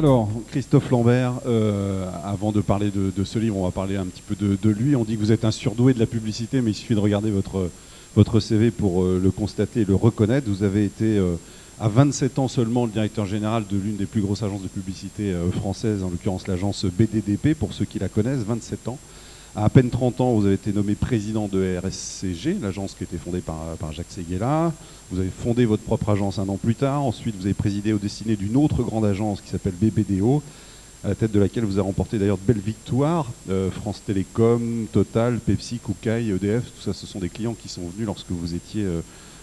Alors, Christophe Lambert, avant de parler de ce livre, on va parler un petit peu de lui. On dit que vous êtes un surdoué de la publicité, mais il suffit de regarder votre CV pour le constater et le reconnaître. Vous avez été, à 27 ans seulement, le directeur général de l'une des plus grosses agences de publicité françaises, en l'occurrence l'agence BDDP, pour ceux qui la connaissent, 27 ans. À peine 30 ans, vous avez été nommé président de RSCG, l'agence qui a été fondée par Jacques Séguéla. Vous avez fondé votre propre agence un an plus tard. Ensuite, vous avez présidé aux destinées d'une autre grande agence qui s'appelle BBDO, à la tête de laquelle vous avez remporté d'ailleurs de belles victoires. France Télécom, Total, Pepsi, Koukaï, EDF, tout ça, ce sont des clients qui sont venus lorsque vous étiez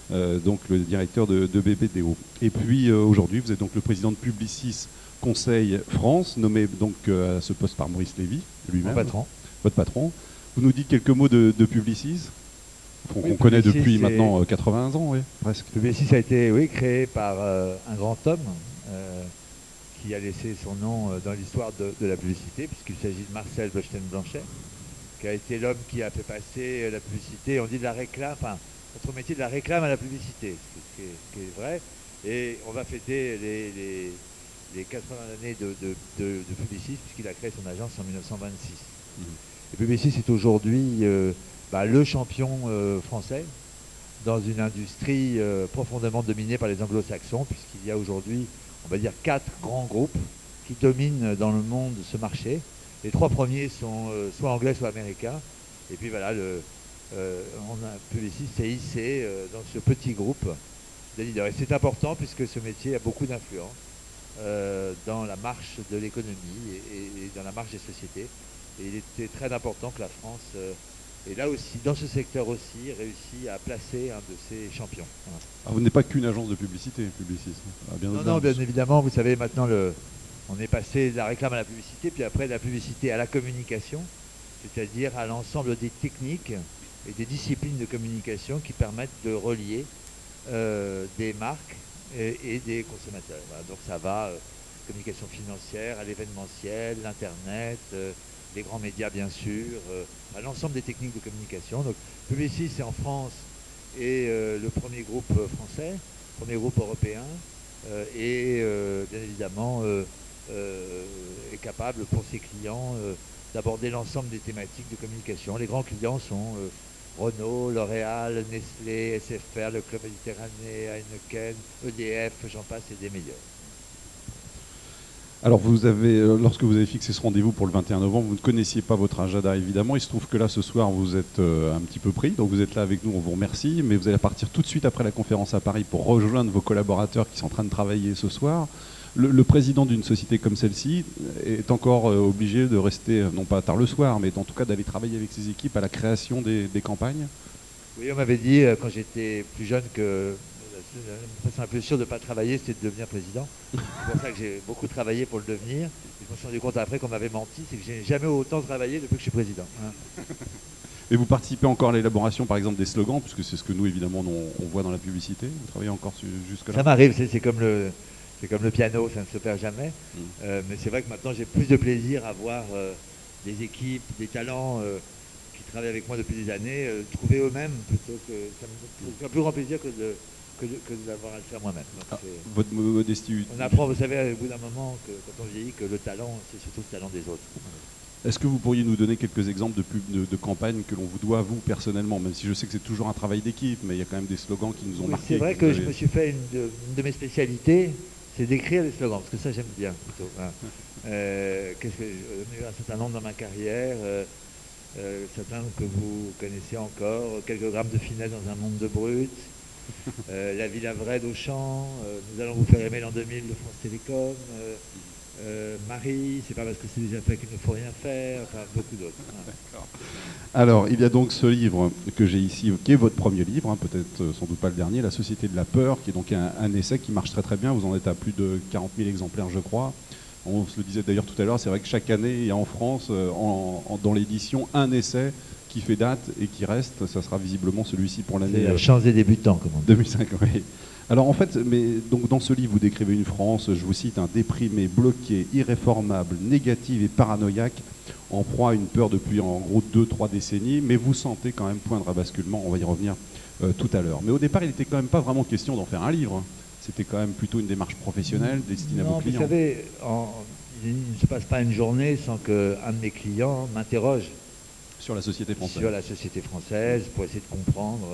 donc le directeur de BBDO. Et puis aujourd'hui, vous êtes donc le président de Publicis Conseil France, nommé donc à ce poste par Maurice Lévy lui-même. Mon patron. Votre patron. Vous nous dites quelques mots de Publicis, qu'on Oui, connaît Publicis, depuis maintenant 80 ans, oui, presque. Publicis a été créé par un grand homme qui a laissé son nom dans l'histoire de la publicité, puisqu'il s'agit de Marcel Bochten-Blanchet, qui a été l'homme qui a fait passer la publicité, on dit de la réclame, enfin, notre métier de la réclame à la publicité, ce qui est vrai. Et on va fêter les 80 années de Publicis, puisqu'il a créé son agence en 1926. Et Publicis est aujourd'hui le champion français dans une industrie profondément dominée par les anglo-saxons, puisqu'il y a aujourd'hui, on va dire, 4 grands groupes qui dominent dans le monde ce marché. Les 3 premiers sont soit anglais, soit américains. Et puis voilà, Publicis s'est hissé dans ce petit groupe de leaders. Et c'est important puisque ce métier a beaucoup d'influence dans la marche de l'économie et dans la marche des sociétés. Et il était très important que la France, et là aussi, dans ce secteur aussi, réussit à placer un de ses champions. Voilà. Alors, vous n'êtes pas qu'une agence de publicité, Publicis. Bien Non, bien évidemment, vous savez, maintenant, on est passé de la réclame à la publicité, puis après de la publicité à la communication, c'est-à-dire à l'ensemble des techniques et des disciplines de communication qui permettent de relier des marques et des consommateurs. Voilà, donc ça va, communication financière, à l'événementiel, l'Internet, les grands médias bien sûr, à l'ensemble des techniques de communication. Donc Publicis c'est en France est le premier groupe français, premier groupe européen et bien évidemment est capable pour ses clients d'aborder l'ensemble des thématiques de communication. Les grands clients sont Renault, L'Oréal, Nestlé, SFR, le Club Méditerranée, Heineken, EDF, j'en passe et des meilleurs. Alors, lorsque vous avez fixé ce rendez-vous pour le 21 novembre, vous ne connaissiez pas votre agenda, évidemment. Il se trouve que là, ce soir, vous êtes un petit peu pris. Donc, vous êtes là avec nous, on vous remercie. Mais vous allez partir tout de suite après la conférence à Paris pour rejoindre vos collaborateurs qui sont en train de travailler ce soir. Le président d'une société comme celle-ci est encore obligé de rester, non pas tard le soir, mais en tout cas d'aller travailler avec ses équipes à la création des campagnes. Oui, on m'avait dit, quand j'étais plus jeune, que la façon la plus sûre de ne pas travailler, c'était de devenir président. C'est pour ça que j'ai beaucoup travaillé pour le devenir. Et je me suis rendu compte après qu'on m'avait menti, c'est que je n'ai jamais autant travaillé depuis que je suis président. Et vous participez encore à l'élaboration, par exemple, des slogans, puisque c'est ce que nous, évidemment, on voit dans la publicité. Vous travaillez encore jusque-là? Ça m'arrive, c'est comme le piano, ça ne se perd jamais. Mais c'est vrai que maintenant, j'ai plus de plaisir à voir des équipes, des talents qui travaillent avec moi depuis des années, trouver eux-mêmes, plutôt que ça me fait un plus grand plaisir que d'avoir à le faire moi-même. Votre modestie. On apprend, vous savez, au bout d'un moment, quand on vieillit, que le talent, c'est surtout le talent des autres. Est-ce que vous pourriez nous donner quelques exemples de campagnes que l'on vous doit, vous, personnellement, même si je sais que c'est toujours un travail d'équipe, mais il y a quand même des slogons qui nous ont marqués. C'est vrai que je me suis fait une de mes spécialités, c'est d'écrire des slogans, parce que ça, j'aime bien, plutôt. Hein. J'en ai eu un certain nombre dans ma carrière, certains que vous connaissez encore, quelques grammes de finesse dans un monde de brut, la Villa Vraie d'Auchan, nous allons vous faire aimer l'an 2000 de France Télécom, Marie, c'est pas parce que c'est déjà fait qu'il ne faut rien faire, enfin beaucoup d'autres. Hein. Alors, il y a donc ce livre que j'ai ici, qui est votre premier livre, hein, peut-être sans doute pas le dernier, La Société de la Peur, qui est donc un essai qui marche très très bien. Vous en êtes à plus de 40 000 exemplaires, je crois. On se le disait d'ailleurs tout à l'heure, c'est vrai que chaque année, il y a en France, dans l'édition, un essai qui fait date et qui reste. Ça sera visiblement celui-ci pour l'année. C'est la chance des débutants, comme on dit. 2005, oui. Alors en fait, donc dans ce livre, vous décrivez une France, je vous cite, un déprimé, bloqué, irréformable, négative et paranoïaque, en proie à une peur depuis en gros 2-3 décennies, mais vous sentez quand même poindre à basculement, on va y revenir tout à l'heure. Mais au départ, il n'était quand même pas vraiment question d'en faire un livre. c'était quand même plutôt une démarche professionnelle destinée à vos Non, clients. vous savez, il ne se passe pas une journée sans qu'un de mes clients m'interroge Sur la société française. sur la société française pour essayer de comprendre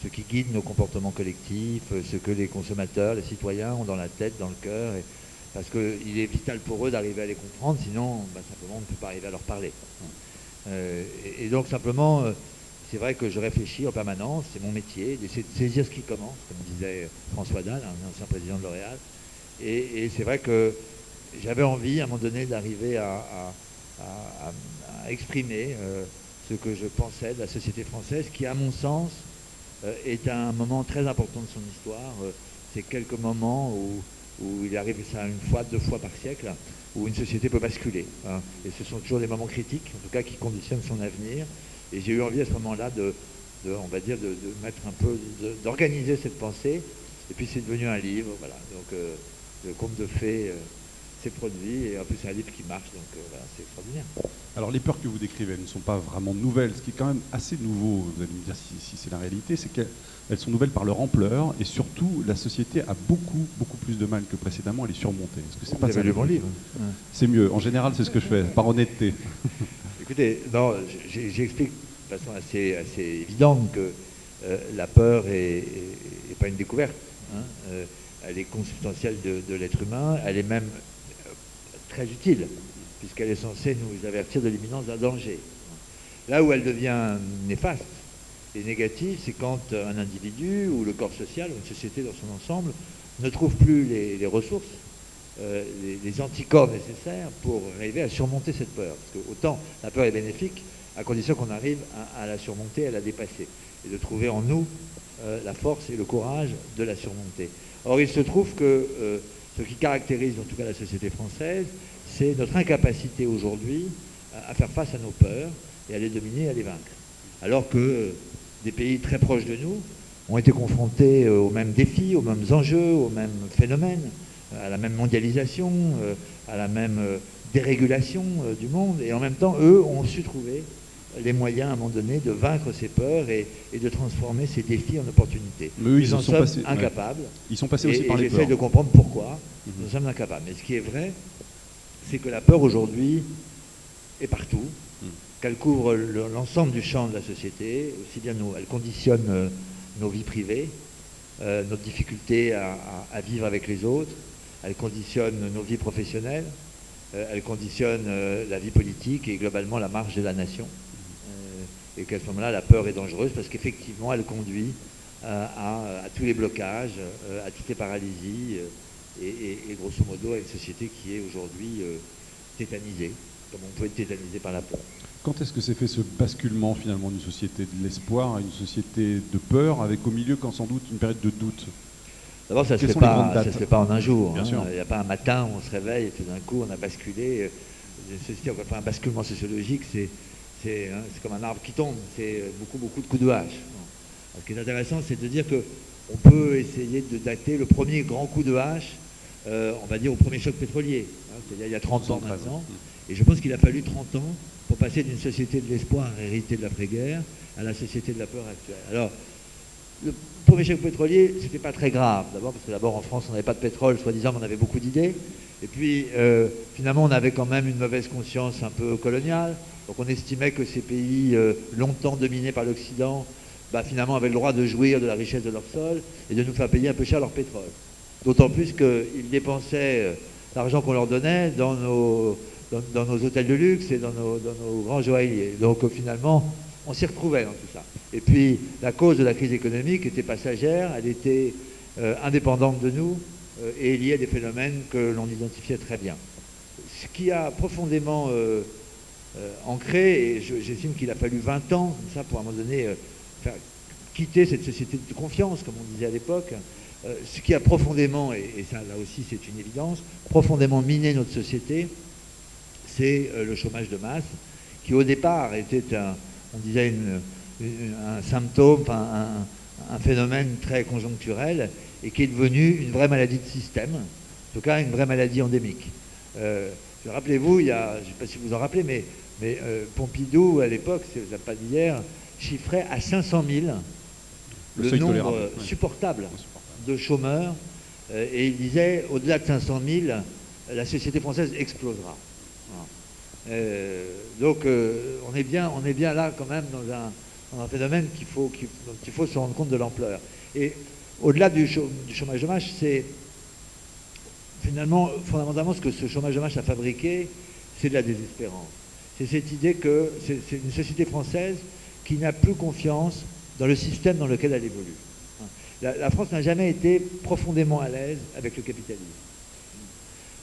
ce qui guide nos comportements collectifs, ce que les consommateurs, les citoyens ont dans la tête, dans le cœur, parce qu'il est vital pour eux d'arriver à les comprendre, sinon simplement on ne peut pas arriver à leur parler. Et donc simplement, c'est vrai que je réfléchis en permanence, c'est mon métier, d'essayer de saisir ce qui commence, comme disait François Dalle, un ancien président de L'Oréal. Et c'est vrai que j'avais envie à un moment donné d'arriver à exprimer ce que je pensais de la société française, qui à mon sens est un moment très important de son histoire. C'est quelques moments où il arrive ça une fois, 2 fois par siècle, où une société peut basculer. Hein. Et ce sont toujours des moments critiques, en tout cas qui conditionnent son avenir. Et j'ai eu envie à ce moment-là on va dire, de mettre un peu, d'organiser cette pensée. Et puis c'est devenu un livre, voilà. Donc le conte de fées s'est produit, et en plus c'est un livre qui marche, donc voilà, c'est extraordinaire. Alors les peurs que vous décrivez, elles ne sont pas vraiment nouvelles. Ce qui est quand même assez nouveau, vous allez me dire si c'est la réalité, c'est qu'elles sont nouvelles par leur ampleur, et surtout la société a beaucoup plus de mal que précédemment à les surmonter. Est-ce que c'est pas Vous ça avez lu mon livre? C'est mieux. En général, c'est ce que je fais, par honnêteté. Écoutez, non, j'explique de façon assez évidente que la peur n'est pas une découverte. Hein. Elle est consubstantielle de l'être humain, elle est même très utile, puisqu'elle est censée nous avertir de l'imminence d'un danger. Là où elle devient néfaste et négative, c'est quand un individu ou le corps social ou une société dans son ensemble ne trouve plus les ressources, les anticorps nécessaires pour arriver à surmonter cette peur. Parce que autant la peur est bénéfique, à condition qu'on arrive à la surmonter, à la dépasser, et de trouver en nous la force et le courage de la surmonter. Or, il se trouve que ce qui caractérise en tout cas la société française, c'est notre incapacité aujourd'hui à faire face à nos peurs et à les dominer et à les vaincre. Alors que des pays très proches de nous ont été confrontés aux mêmes défis, aux mêmes enjeux, aux mêmes phénomènes, à la même mondialisation, à la même dérégulation du monde, et en même temps, eux ont su trouver les moyens à un moment donné de vaincre ces peurs et de transformer ces défis en opportunités. Mais eux, ils en sont incapables. Ouais. Ils sont passés aussi par les peurs. J'essaie de comprendre pourquoi nous sommes incapables. Mais ce qui est vrai, c'est que la peur aujourd'hui est partout, qu'elle couvre l'ensemble du champ de la société, aussi bien elle conditionne nos vies privées, notre difficulté à vivre avec les autres, elle conditionne nos vies professionnelles, elle conditionne la vie politique et globalement la marche de la nation. Et qu'à ce moment-là, la peur est dangereuse parce qu'effectivement, elle conduit à tous les blocages, à toutes les paralysies, et grosso modo à une société qui est aujourd'hui tétanisée, comme on peut être tétanisé par la peur. Quand est-ce que s'est fait ce basculement finalement d'une société de l'espoir à une société de peur, avec au milieu quand sans doute une période de doute? D'abord, ça ne se fait pas en un jour. Il n'y a pas un matin où on se réveille et tout d'un coup on a basculé. Un basculement sociologique, c'est comme un arbre qui tombe, c'est beaucoup de coups de hache. Ce qui est intéressant, c'est de dire qu'on peut essayer de dater le premier grand coup de hache, on va dire au premier choc pétrolier, c'est-à-dire il y a 30 ans maintenant. Et je pense qu'il a fallu 30 ans pour passer d'une société de l'espoir héritée de l'après-guerre à la société de la peur actuelle. Alors, le premier choc pétrolier, c'était pas très grave. D'abord parce que d'abord en France, on n'avait pas de pétrole, soi-disant, mais on avait beaucoup d'idées. Et puis, finalement, on avait quand même une mauvaise conscience un peu coloniale. Donc on estimait que ces pays longtemps dominés par l'Occident, finalement, avaient le droit de jouir de la richesse de leur sol et de nous faire payer un peu cher leur pétrole. D'autant plus qu'ils dépensaient l'argent qu'on leur donnait dans nos hôtels de luxe et dans nos grands joailliers. Donc finalement, on s'y retrouvait dans tout ça. Et puis, la cause de la crise économique était passagère, elle était indépendante de nous et liée à des phénomènes que l'on identifiait très bien. Ce qui a profondément ancré, et j'estime qu'il a fallu 20 ans, comme ça, pour à un moment donné faire quitter cette société de confiance, comme on disait à l'époque, ce qui a profondément, et ça là aussi c'est une évidence, profondément miné notre société, c'est le chômage de masse, qui au départ était on disait un symptôme, un phénomène très conjoncturel, et qui est devenu une vraie maladie de système, en tout cas une vraie maladie endémique. Rappelez-vous, je ne sais pas si vous en rappelez, mais Pompidou, à l'époque, c'est pas d'hier, chiffrait à 500 000 le nombre supportable de chômeurs Et il disait, au-delà de 500 000, la société française explosera. Voilà. Donc on est bien là quand même dans un phénomène dont il faut se rendre compte de l'ampleur. Et au-delà du chômage de masse, c'est finalement, fondamentalement, ce que ce chômage de masse a fabriqué, c'est de la désespérance. C'est cette idée que c'est une société française qui n'a plus confiance dans le système dans lequel elle évolue. La France n'a jamais été profondément à l'aise avec le capitalisme.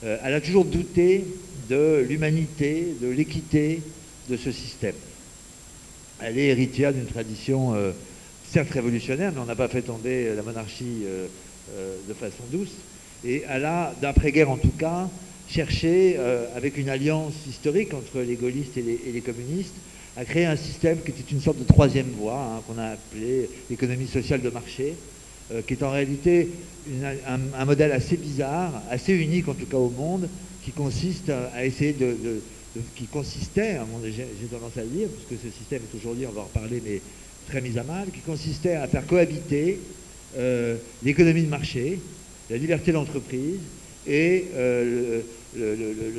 Elle a toujours douté de l'humanité, de l'équité de ce système. Elle est héritière d'une tradition certes révolutionnaire, mais on n'a pas fait tomber la monarchie de façon douce. Et elle a, d'après-guerre en tout cas, cherché, avec une alliance historique entre les gaullistes et les communistes, à créer un système qui était une sorte de troisième voie, hein, qu'on a appelé l'économie sociale de marché, qui est en réalité un modèle assez bizarre, assez unique en tout cas au monde, qui consiste à essayer qui consistait, j'ai tendance à le dire, puisque ce système est aujourd'hui, on va en reparler, mais très mis à mal, qui consistait à faire cohabiter l'économie de marché, la liberté d'entreprise et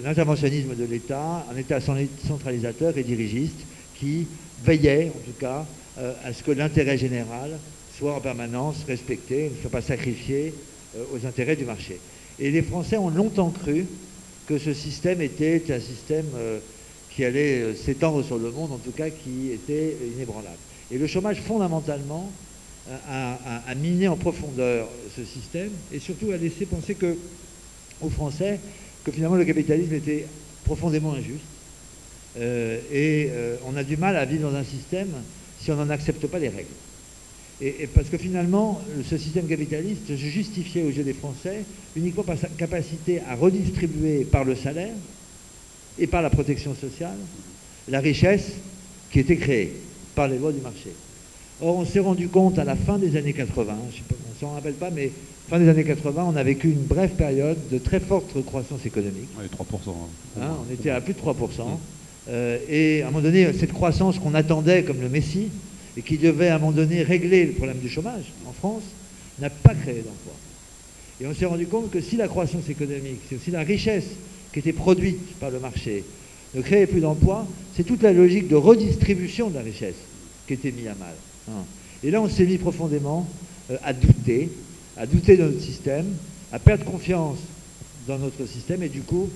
l'interventionnisme de l'État, un État centralisateur et dirigiste qui veillait, en tout cas, à ce que l'intérêt général soit en permanence respecté, ne soit pas sacrifié aux intérêts du marché. Et les Français ont longtemps cru que ce système était un système qui allait s'étendre sur le monde, en tout cas qui était inébranlable. Et le chômage, fondamentalement, a miné en profondeur ce système et surtout a laissé penser aux Français que finalement le capitalisme était profondément injuste. On a du mal à vivre dans un système si on n'en accepte pas les règles. Et parce que finalement, ce système capitaliste se justifiait aux yeux des Français uniquement par sa capacité à redistribuer par le salaire et par la protection sociale la richesse qui était créée par les lois du marché. Or, on s'est rendu compte à la fin des années 80, on ne s'en rappelle pas, mais fin des années 80, on a vécu une brève période de très forte croissance économique. Oui, 3%. Hein, on était à plus de 3%. Et à un moment donné, cette croissance qu'on attendait comme le Messie, et qui devait à un moment donné régler le problème du chômage en France, n'a pas créé d'emploi. Et on s'est rendu compte que si la croissance économique, si la richesse qui était produite par le marché ne créait plus d'emplois, c'est toute la logique de redistribution de la richesse qui était mise à mal. Et là, on s'est mis profondément à douter de notre système, à perdre confiance dans notre système et du coup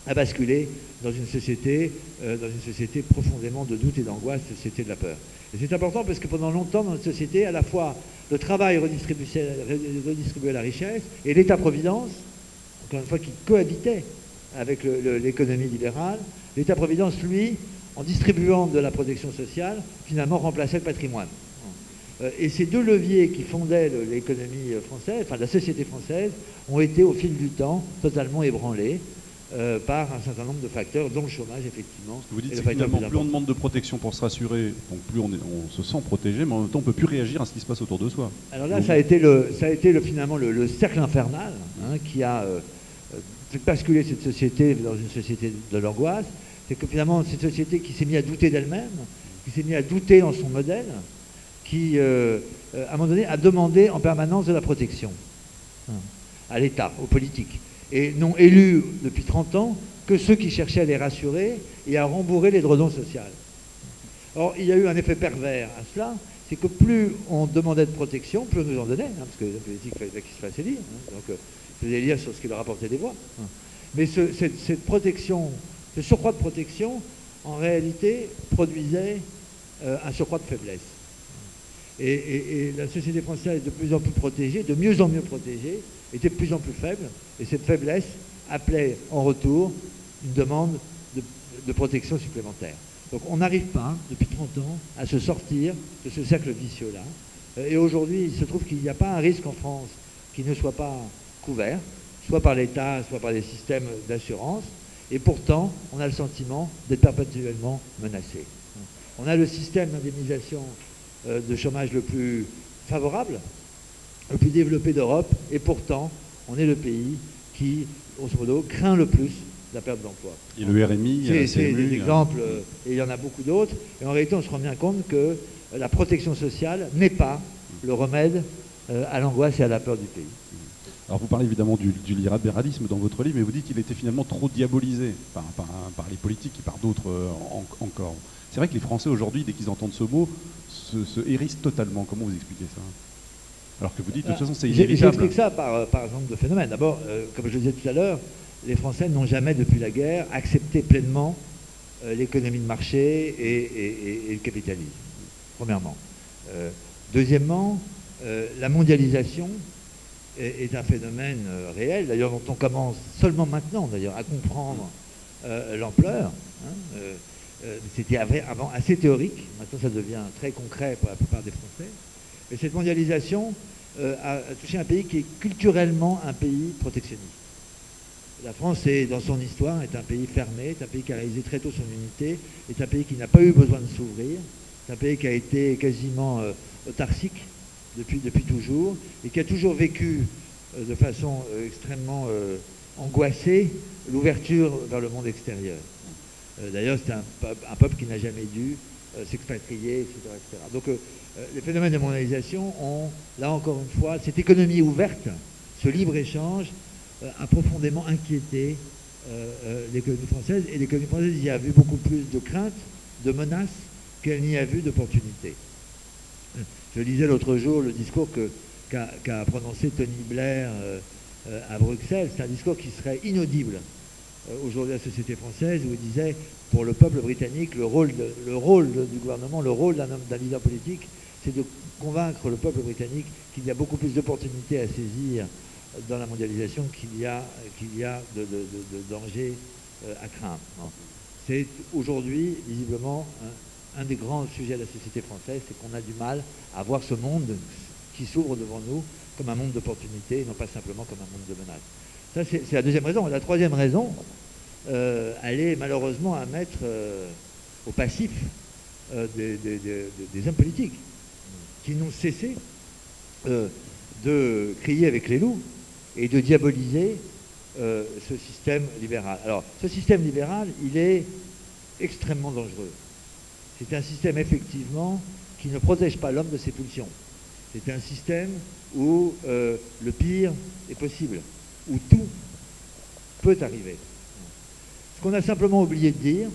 à basculer dans une société profondément de doute et d'angoisse, société de la peur. Et c'est important parce que pendant longtemps dans notre société, à la fois le travail redistribuait la richesse et l'État-providence, encore une fois, qui cohabitait avec l'économie libérale, l'État-providence, lui, en distribuant de la protection sociale, finalement remplaçait le patrimoine. Et ces deux leviers qui fondaient l'économie française, enfin la société française, ont été au fil du temps totalement ébranlés par un certain nombre de facteurs, dont le chômage, effectivement. Ce que vous dites, c'est que finalement, plus on demande de protection pour se rassurer, donc plus on se sent protégé, mais en même temps, on ne peut plus réagir à ce qui se passe autour de soi. Alors là, ça a été finalement le cercle infernal qui a fait basculer cette société dans une société de l'angoisse. C'est que finalement, cette société qui s'est mise à douter d'elle-même, qui s'est mise à douter dans son modèle, qui, à un moment donné, a demandé en permanence de la protection à l'État, aux politiques, et n'ont élu depuis 30 ans que ceux qui cherchaient à les rassurer et à rembourrer l'édredon social. Or, il y a eu un effet pervers à cela, c'est que plus on demandait de protection, plus on nous en donnait, parce que la politique, il fallait qu'il se fasse élire, donc je faisais lire sur ce qui leur apportait des voix. Mais cette protection, ce surcroît de protection, en réalité, produisait un surcroît de faiblesse. Et la société française est de plus en plus protégée, de mieux en mieux protégée, était de plus en plus faible, et cette faiblesse appelait en retour une demande de protection supplémentaire. Donc on n'arrive pas, depuis 30 ans, à se sortir de ce cercle vicieux-là. Et aujourd'hui, il se trouve qu'il n'y a pas un risque en France qui ne soit pas couvert, soit par l'État, soit par des systèmes d'assurance, et pourtant, on a le sentiment d'être perpétuellement menacé. On a le système d'indemnisation de chômage le plus favorable, le plus développé d'Europe, et pourtant, on est le pays qui, grosso modo, craint le plus la perte d'emploi. Et le RMI, c'est des exemples, et il y en a beaucoup d'autres, et en réalité, on se rend bien compte que la protection sociale n'est pas le remède à l'angoisse et à la peur du pays. Alors vous parlez évidemment du libéralisme dans votre livre, mais vous dites qu'il était finalement trop diabolisé par les politiques et par d'autres encore. C'est vrai que les Français aujourd'hui, dès qu'ils entendent ce mot, se hérissent totalement. Comment vous expliquez ça? Alors que vous dites, de toute façon, c'est inévitable. J'explique ça par exemple de phénomène. D'abord, comme je le disais tout à l'heure, les Français n'ont jamais, depuis la guerre, accepté pleinement l'économie de marché et le capitalisme, premièrement. Deuxièmement, la mondialisation est un phénomène réel, d'ailleurs dont on commence seulement maintenant d'ailleurs à comprendre l'ampleur. C'était avant assez théorique, maintenant ça devient très concret pour la plupart des Français. Et cette mondialisation a touché un pays qui est culturellement un pays protectionniste. La France, dans son histoire, est un pays fermé, est un pays qui a réalisé très tôt son unité, est un pays qui n'a pas eu besoin de s'ouvrir, c'est un pays qui a été quasiment autarcique depuis toujours, et qui a toujours vécu de façon extrêmement angoissée l'ouverture vers le monde extérieur. D'ailleurs, c'est un peuple qui n'a jamais dû s'expatrier, etc., etc. Donc, les phénomènes de mondialisation ont, là encore une fois, cette économie ouverte, ce libre-échange, a profondément inquiété l'économie française. Et l'économie française y a vu beaucoup plus de craintes, de menaces, qu'elle n'y a vu d'opportunités. Je lisais l'autre jour le discours qu'a prononcé Tony Blair à Bruxelles. C'est un discours qui serait inaudible aujourd'hui à la société française, où il disait, pour le peuple britannique, le rôle du gouvernement, le rôle d'un leader politique, c'est de convaincre le peuple britannique qu'il y a beaucoup plus d'opportunités à saisir dans la mondialisation qu'il y a de dangers à craindre. C'est aujourd'hui, visiblement, un des grands sujets de la société française, c'est qu'on a du mal à voir ce monde qui s'ouvre devant nous comme un monde d'opportunités, et non pas simplement comme un monde de menaces. Ça, c'est la deuxième raison. Et la troisième raison, elle est malheureusement à mettre au passif des hommes politiques qui n'ont cessé de crier avec les loups et de diaboliser ce système libéral. Alors, ce système libéral, il est extrêmement dangereux. C'est un système, effectivement, qui ne protège pas l'homme de ses pulsions. C'est un système où le pire est possible, où tout peut arriver. Ce qu'on a simplement oublié de dire,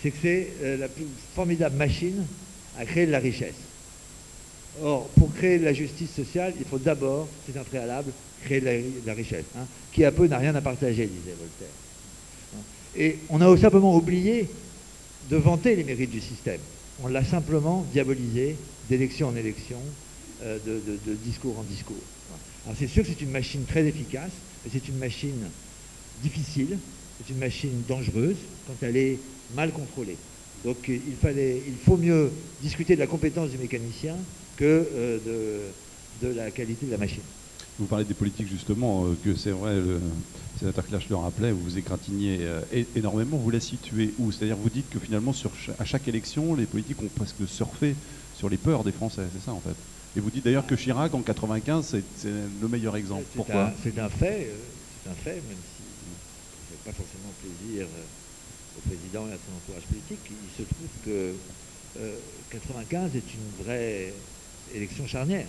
c'est que c'est la plus formidable machine à créer de la richesse. Or, pour créer de la justice sociale, il faut d'abord, c'est un préalable, créer de la richesse. Qui a peu n'a rien à partager, disait Voltaire. Et on a simplement oublié de vanter les mérites du système. On l'a simplement diabolisé d'élection en élection, de discours en discours. Alors c'est sûr que c'est une machine très efficace, mais c'est une machine difficile, c'est une machine dangereuse quand elle est mal contrôlée. Donc il faut mieux discuter de la compétence du mécanicien que de la qualité de la machine. Vous parlez des politiques justement, que c'est vrai, le sénateur Clash le rappelait, vous vous égratigniez énormément, vous la situez où? C'est-à-dire vous dites que finalement à chaque élection, les politiques ont presque surfé sur les peurs des Français, c'est ça en fait. Et vous dites d'ailleurs que Chirac en 95, c'est le meilleur exemple. Pourquoi? C'est un fait, même si ça ne fait pas forcément plaisir au président et à son entourage politique. Il se trouve que 95 est une vraie élection charnière,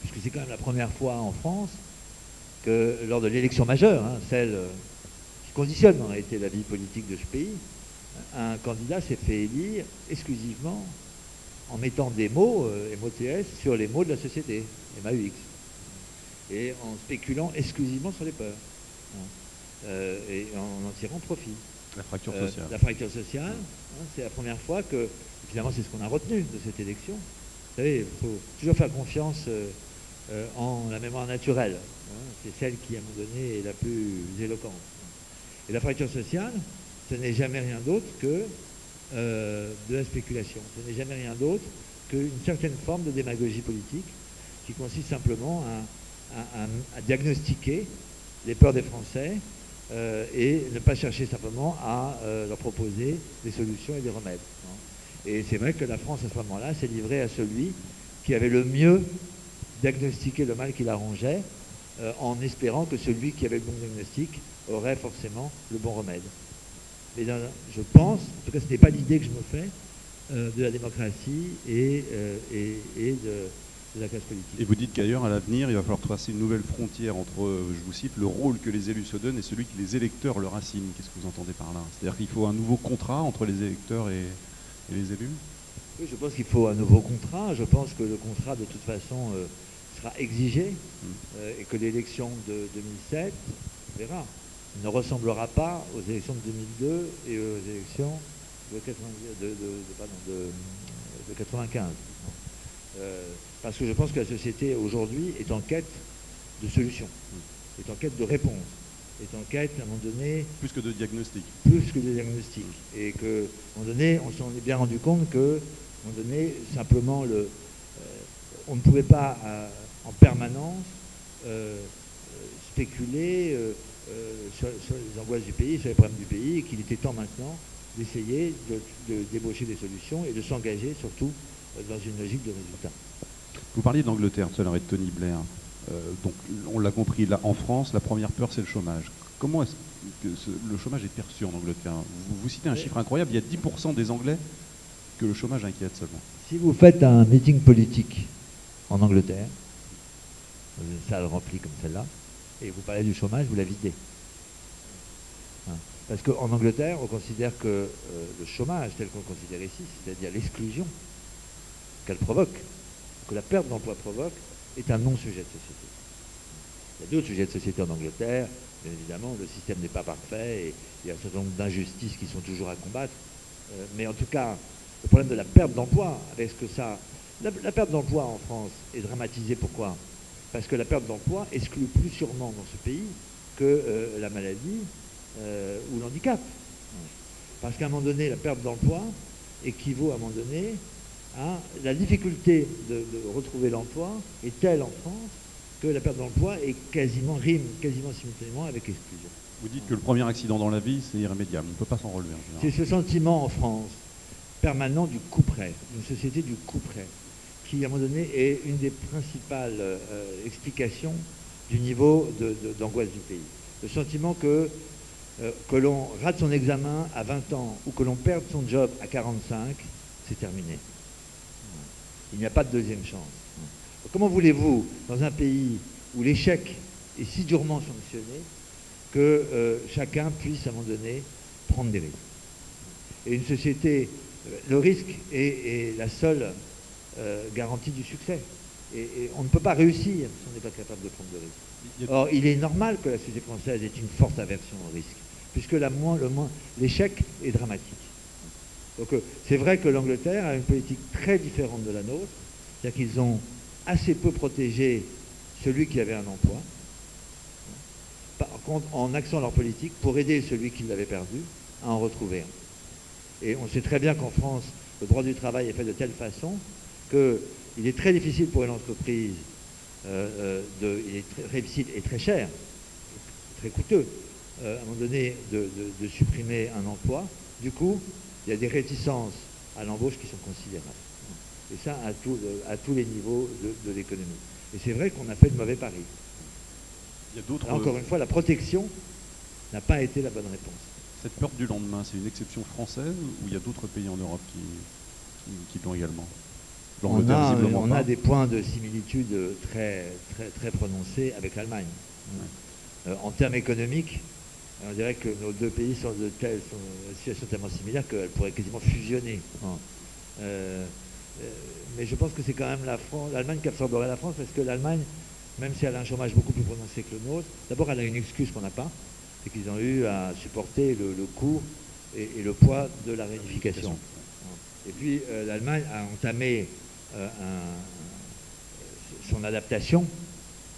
puisque c'est quand même la première fois en France que lors de l'élection majeure, celle qui conditionne en réalité la vie politique de ce pays, un candidat s'est fait élire exclusivement en mettant des mots, MOTS, sur les mots de la société, MAUX, et en spéculant exclusivement sur les peurs, et en tirant profit. La fracture sociale. La fracture sociale, c'est la première fois que, finalement, c'est ce qu'on a retenu de cette élection. Vous savez, il faut toujours faire confiance en la mémoire naturelle. C'est celle qui, à un moment donné, est la plus éloquente. Et la fracture sociale, ce n'est jamais rien d'autre que de la spéculation. Ce n'est jamais rien d'autre qu'une certaine forme de démagogie politique qui consiste simplement à diagnostiquer les peurs des Français et ne pas chercher simplement à leur proposer des solutions et des remèdes. Et c'est vrai que la France, à ce moment-là, s'est livrée à celui qui avait le mieux diagnostiqué le mal qui l'arrangeait, en espérant que celui qui avait le bon diagnostic aurait forcément le bon remède. Mais je pense, en tout cas ce n'est pas l'idée que je me fais, de la démocratie et de la classe politique. Et vous dites qu'ailleurs, à l'avenir, il va falloir tracer une nouvelle frontière entre, je vous cite, le rôle que les élus se donnent et celui que les électeurs leur assignent. Qu'est-ce que vous entendez par là? C'est-à-dire qu'il faut un nouveau contrat entre les électeurs et les élus? Oui, je pense qu'il faut un nouveau contrat. Je pense que le contrat, de toute façon, sera exigé et que l'élection de 2007, on verra, ne ressemblera pas aux élections de 2002 et aux élections de 95. Parce que je pense que la société aujourd'hui est en quête de solutions, est en quête de réponses, est en quête à un moment donné... Plus que de diagnostic. Plus que de diagnostic. Et qu'à un moment donné, on s'en est bien rendu compte qu'à un moment donné, simplement, on ne pouvait pas en permanence spéculer sur les angoisses du pays, sur les problèmes du pays, et qu'il était temps maintenant d'essayer de débaucher des solutions et de s'engager surtout dans une logique de résultat. Vous parliez d'Angleterre tout à l'heure et de Tony Blair. Donc, on l'a compris, là, en France, la première peur, c'est le chômage. Comment est-ce que le chômage est perçu en Angleterre? Vous citez un chiffre incroyable, il y a 10% des Anglais que le chômage inquiète seulement. Si vous faites un meeting politique en Angleterre, dans une salle remplie comme celle-là, et vous parlez du chômage, vous la videz. Parce qu'en Angleterre, on considère que le chômage, tel qu'on le considère ici, c'est-à-dire l'exclusion qu'elle provoque, que la perte d'emploi provoque, est un non-sujet de société. Il y a d'autres sujets de société en Angleterre. Bien évidemment, le système n'est pas parfait et il y a un certain nombre d'injustices qui sont toujours à combattre. Mais en tout cas, le problème de la perte d'emploi, avec ce que ça... La perte d'emploi en France est dramatisée. Pourquoi? Parce que la perte d'emploi exclut plus sûrement dans ce pays que la maladie ou l'handicap. Parce qu'à un moment donné, la perte d'emploi équivaut à un moment donné à la difficulté de retrouver l'emploi est telle en France que la perte d'emploi rime quasiment simultanément avec l'exclusion. Vous dites que le premier accident dans la vie, c'est irrémédiable. On ne peut pas s'en relever en général. C'est ce sentiment en France permanent du couperet, d'une société du couperet, qui à un moment donné est une des principales explications du niveau d'angoisse du pays. Le sentiment que l'on rate son examen à 20 ans ou que l'on perde son job à 45, c'est terminé. Il n'y a pas de deuxième chance. Comment voulez-vous, dans un pays où l'échec est si durement sanctionné, que chacun puisse à un moment donné prendre des risques? Et une société, le risque est la seule garantie du succès. Et on ne peut pas réussir si on n'est pas capable de prendre de risques. Or, il est normal que la société française ait une forte aversion au risque, puisque l'échec est dramatique. Donc c'est vrai que l'Angleterre a une politique très différente de la nôtre, c'est-à-dire qu'ils ont assez peu protégé celui qui avait un emploi, par contre en axant leur politique pour aider celui qui l'avait perdu à en retrouver un. Et on sait très bien qu'en France, le droit du travail est fait de telle façon qu'il est très difficile pour une entreprise, il est très difficile et très cher, très coûteux, à un moment donné, de supprimer un emploi. Du coup, il y a des réticences à l'embauche qui sont considérables. Et ça, à tous les niveaux de l'économie. Et c'est vrai qu'on a fait de mauvais paris. Là, encore une fois, la protection n'a pas été la bonne réponse. Cette peur du lendemain, c'est une exception française ou il y a d'autres pays en Europe qui l'ont également? On a des points de similitude très, très, très prononcés avec l'Allemagne. Ouais. En termes économiques, on dirait que nos deux pays sont dans une situation tellement similaire qu'elles pourraient quasiment fusionner. Mais je pense que c'est quand même l'Allemagne qui absorberait la France, parce que l'Allemagne, même si elle a un chômage beaucoup plus prononcé que le nôtre, d'abord elle a une excuse qu'on n'a pas, c'est qu'ils ont eu à supporter le coût et le poids de la réunification. Et puis l'Allemagne a entamé son adaptation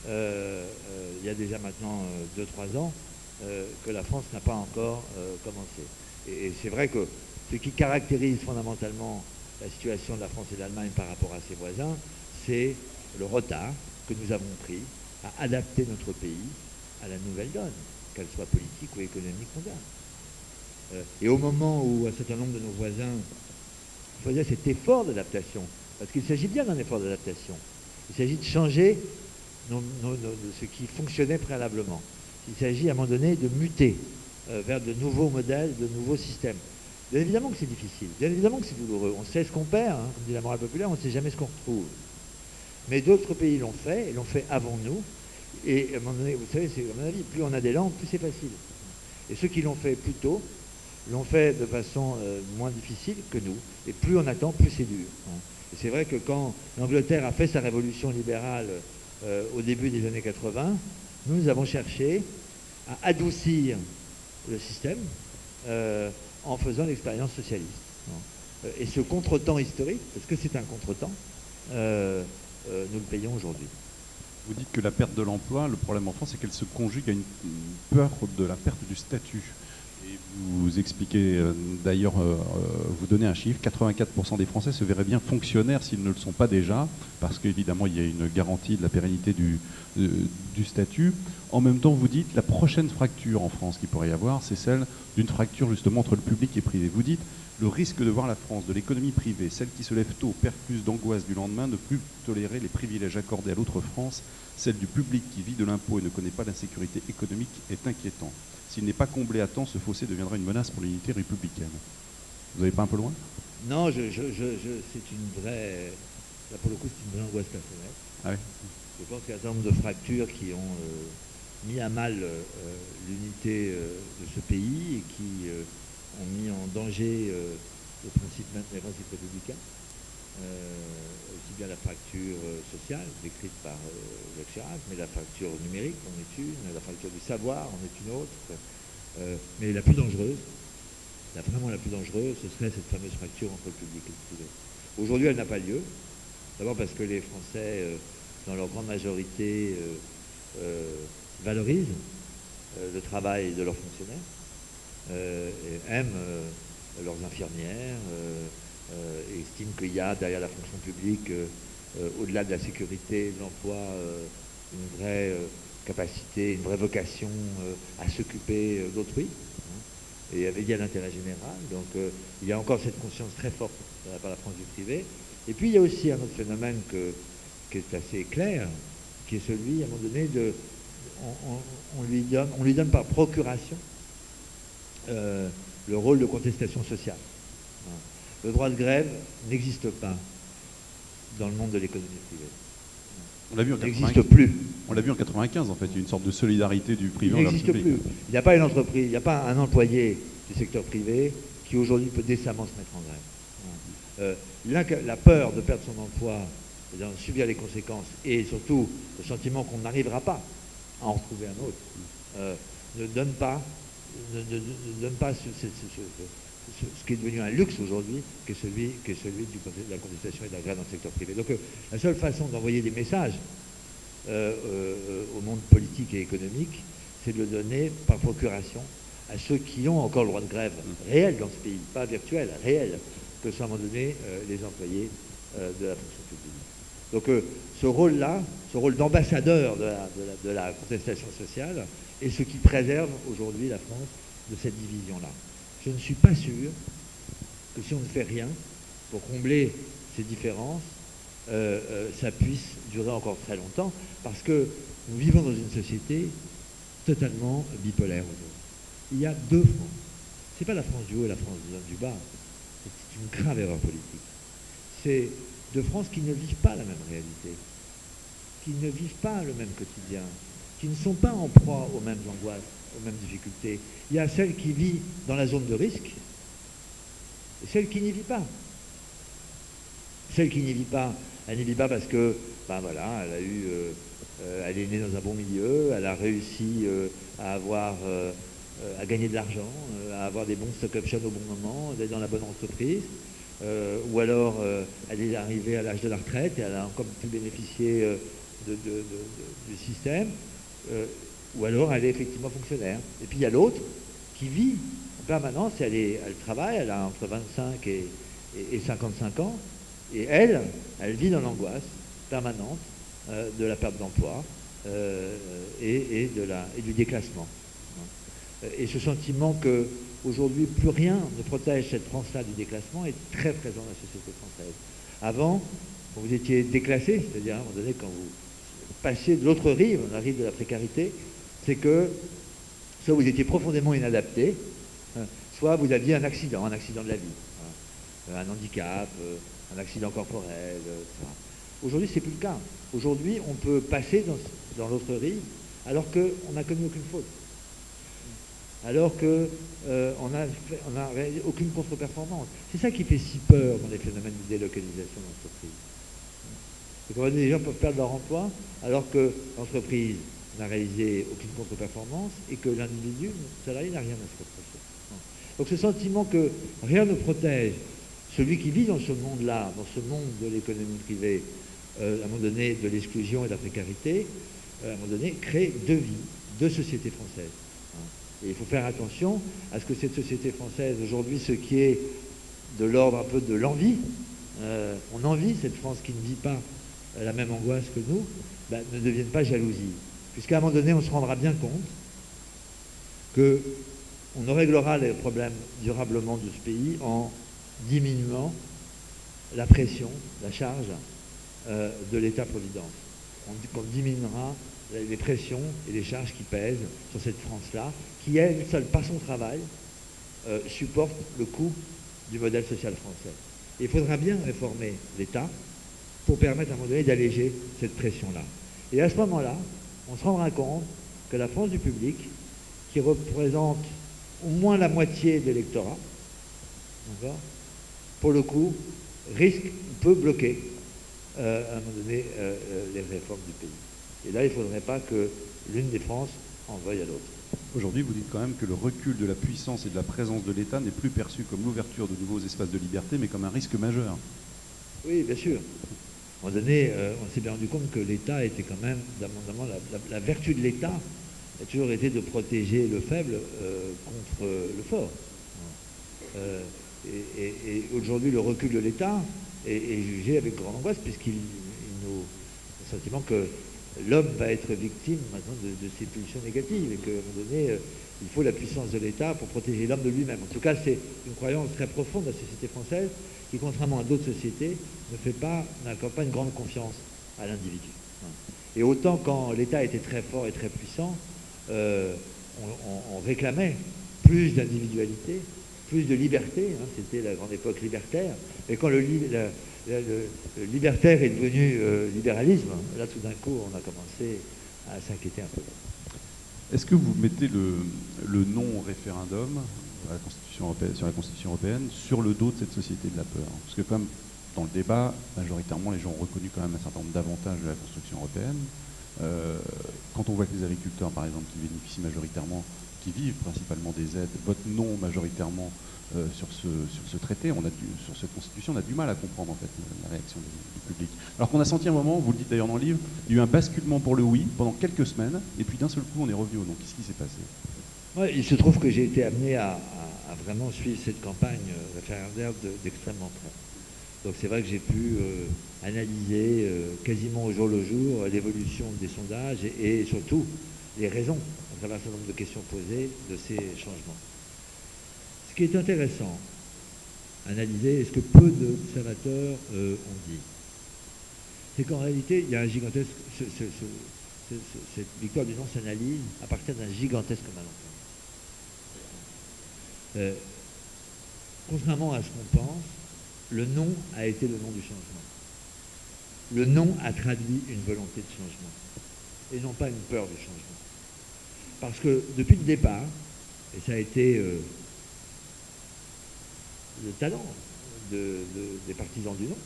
il y a déjà maintenant 2-3 ans, que la France n'a pas encore commencé. Et c'est vrai que ce qui caractérise fondamentalement la situation de la France et de l'Allemagne par rapport à ses voisins, c'est le retard que nous avons pris à adapter notre pays à la nouvelle donne, qu'elle soit politique ou économique mondiale. Et au moment où un certain nombre de nos voisins faisaient cet effort d'adaptation, parce qu'il s'agit bien d'un effort d'adaptation, il s'agit de changer ce qui fonctionnait préalablement. Il s'agit à un moment donné de muter vers de nouveaux modèles, de nouveaux systèmes. Bien évidemment que c'est difficile, bien évidemment que c'est douloureux. On sait ce qu'on perd, hein, comme dit la morale populaire, on ne sait jamais ce qu'on retrouve. Mais d'autres pays l'ont fait, et l'ont fait avant nous. Et à un moment donné, vous savez, c'est à mon avis, plus on a des langues, plus c'est facile. Et ceux qui l'ont fait plus tôt, l'ont fait de façon moins difficile que nous. Et plus on attend, plus c'est dur. Et c'est vrai que quand l'Angleterre a fait sa révolution libérale au début des années 80, nous avons cherché à adoucir le système en faisant l'expérience socialiste. Et ce contretemps historique, parce que c'est un contretemps, nous le payons aujourd'hui. Vous dites que la perte de l'emploi, le problème en France, c'est qu'elle se conjugue à une peur de la perte du statut. Et vous expliquez d'ailleurs, vous donnez un chiffre, 84% des Français se verraient bien fonctionnaires s'ils ne le sont pas déjà, parce qu'évidemment il y a une garantie de la pérennité du statut. En même temps, vous dites la prochaine fracture en France qu'il pourrait y avoir, c'est celle d'une fracture justement entre le public et privé. Vous dites le risque de voir la France de l'économie privée, celle qui se lève tôt, perd plus d'angoisse du lendemain, ne plus tolérer les privilèges accordés à l'autre France, celle du public qui vit de l'impôt et ne connaît pas l'insécurité économique est inquiétant. S'il n'est pas comblé à temps, ce fossé deviendra une menace pour l'unité républicaine. Vous n'allez pas un peu loin? Non, c'est une vraie... Là, pour le coup, c'est une vraie angoisse personnelle. Ah oui. Je pense qu'il y a un certain nombre de fractures qui ont mis à mal l'unité de ce pays et qui ont mis en danger les principes républicains. Aussi bien la fracture sociale, décrite par Jacques Chirac, mais la fracture numérique en est une, la fracture du savoir en est une autre. Mais la plus dangereuse, vraiment la plus dangereuse, ce serait cette fameuse fracture entre le public et le privé. Aujourd'hui, elle n'a pas lieu. D'abord parce que les Français, dans leur grande majorité, valorisent le travail de leurs fonctionnaires, et aiment leurs infirmières, et estiment qu'il y a derrière la fonction publique, au-delà de la sécurité, de l'emploi, une vraie capacité, une vraie vocation à s'occuper d'autrui, et à veiller à l'intérêt général. Donc il y a encore cette conscience très forte par la France du privé. Et puis il y a aussi un autre phénomène qui est assez clair, qui est celui, à un moment donné, on lui donne par procuration le rôle de contestation sociale. Le droit de grève n'existe pas dans le monde de l'économie privée. On l'a vu en 95. N'existe plus. On l'a vu en 95, en fait, il y a une sorte de solidarité du privé. Il n'existe plus. Il n'y a pas une entreprise, il n'y a pas un employé du secteur privé qui aujourd'hui peut décemment se mettre en grève. La peur de perdre son emploi, d'en subir les conséquences, et surtout le sentiment qu'on n'arrivera pas à en retrouver un autre, ne donne pas ce qui est devenu un luxe aujourd'hui, qui est celui de la contestation et de la grève dans le secteur privé. Donc la seule façon d'envoyer des messages au monde politique et économique, c'est de le donner par procuration à ceux qui ont encore le droit de grève réel dans ce pays, pas virtuel, réel, que sont à un moment donné les employés de la fonction publique. Donc ce rôle-là, ce rôle d'ambassadeur de la contestation sociale, est ce qui préserve aujourd'hui la France de cette division-là. Je ne suis pas sûr que si on ne fait rien pour combler ces différences, ça puisse durer encore très longtemps, parce que nous vivons dans une société totalement bipolaire aujourd'hui. Il y a deux France. Ce n'est pas la France du haut et la France du bas. C'est une grave erreur politique. C'est deux France qui ne vivent pas la même réalité, qui ne vivent pas le même quotidien, qui ne sont pas en proie aux mêmes angoisses, aux mêmes difficultés. Il y a celle qui vit dans la zone de risque et celle qui n'y vit pas. Celle qui n'y vit pas, elle n'y vit pas parce que, ben voilà, elle est née dans un bon milieu, elle a réussi à gagner de l'argent, à avoir des bons stock options au bon moment, d'être dans la bonne entreprise, ou alors elle est arrivée à l'âge de la retraite et elle a encore pu bénéficier du système, ou alors elle est effectivement fonctionnaire. Et puis il y a l'autre qui vit en permanence, elle travaille, elle a entre 25 et 55 ans, et elle vit dans l'angoisse permanente de la perte d'emploi et du déclassement. Et ce sentiment qu'aujourd'hui, plus rien ne protège cette France-là du déclassement est très présent dans la société française. Avant, quand vous étiez déclassé, c'est-à-dire à un moment donné, quand vous passiez de l'autre rive, la rive de la précarité, c'est que soit vous étiez profondément inadapté, soit vous aviez un accident de la vie, un handicap, un accident corporel, etc. Aujourd'hui, c'est plus le cas. Aujourd'hui, on peut passer dans l'autre rive alors qu'on n'a commis aucune faute. Alors qu'on n'a réalisé aucune contre-performance. C'est ça qui fait si peur dans les phénomènes de délocalisation d'entreprise. C'est quand les gens peuvent perdre leur emploi alors que l'entreprise n'a réalisé aucune contre-performance et que l'individu, le salarié, n'a rien à se reprocher. Donc ce sentiment que rien ne protège celui qui vit dans ce monde-là, dans ce monde de l'économie privée, à un moment donné de l'exclusion et de la précarité, à un moment donné, crée deux vies, deux sociétés françaises. Et il faut faire attention à ce que cette société française, aujourd'hui, ce qui est de l'ordre un peu de l'envie, on envie cette France qui ne vit pas la même angoisse que nous, ne devienne pas jalousie. Puisqu'à un moment donné, on se rendra bien compte qu'on ne réglera les problèmes durablement de ce pays en diminuant la pression, la charge de l'État-providence. On diminuera les pressions et les charges qui pèsent sur cette France-là, qui, elle seule, par son travail, supporte le coût du modèle social français. Et il faudra bien réformer l'État pour permettre à un moment donné d'alléger cette pression-là. Et à ce moment-là, on se rendra compte que la France du public, qui représente au moins la moitié de l'électorat, pour le coup, peut bloquer à un moment donné les réformes du pays. Et là, il ne faudrait pas que l'une des France en veuille à l'autre. Aujourd'hui, vous dites quand même que le recul de la puissance et de la présence de l'État n'est plus perçu comme l'ouverture de nouveaux espaces de liberté, mais comme un risque majeur. Oui, bien sûr. À un moment donné, on s'est bien rendu compte que l'État était quand même, la vertu de l'État a toujours été de protéger le faible contre le fort. Et aujourd'hui, le recul de l'État est jugé avec grande angoisse, puisqu'il nous a le sentiment que l'homme va être victime maintenant de ces pulsions négatives, et qu'à un moment donné, il faut la puissance de l'État pour protéger l'homme de lui-même. En tout cas, c'est une croyance très profonde de la société française, qui, contrairement à d'autres sociétés, n'accorde pas une grande confiance à l'individu. Et autant quand l'État était très fort et très puissant, on réclamait plus d'individualité, plus de liberté, c'était la grande époque libertaire, et quand le libertaire est devenu libéralisme, là tout d'un coup on a commencé à s'inquiéter un peu. Est-ce que vous mettez le non-référendum sur la Constitution européenne sur le dos de cette société de la peur? Parce que comme dans le débat, majoritairement les gens ont reconnu quand même un certain nombre d'avantages de la construction européenne. Quand on voit que les agriculteurs, par exemple, qui bénéficient majoritairement, qui vivent principalement des aides, votent non majoritairement sur ce traité, sur cette constitution, on a du mal à comprendre en fait la réaction du public. Alors qu'on a senti un moment, vous le dites d'ailleurs dans le livre, il y a eu un basculement pour le oui pendant quelques semaines, et puis d'un seul coup on est revenu au non. Qu'est-ce qui s'est passé? Ouais, il se trouve que j'ai été amené à vraiment suivre cette campagne référendaire d'extrêmement près. Donc c'est vrai que j'ai pu analyser quasiment au jour le jour l'évolution des sondages et surtout les raisons, à travers un certain nombre de questions posées, de ces changements. Ce qui est intéressant, analyser, et ce que peu d'observateurs ont dit, c'est qu'en réalité, il y a un gigantesque... cette victoire du non s'analyse à partir d'un gigantesque malentendu. Contrairement à ce qu'on pense, le non a été le nom du changement. Le non a traduit une volonté de changement, et non pas une peur du changement. Parce que depuis le départ, et ça a été le talent des partisans du non,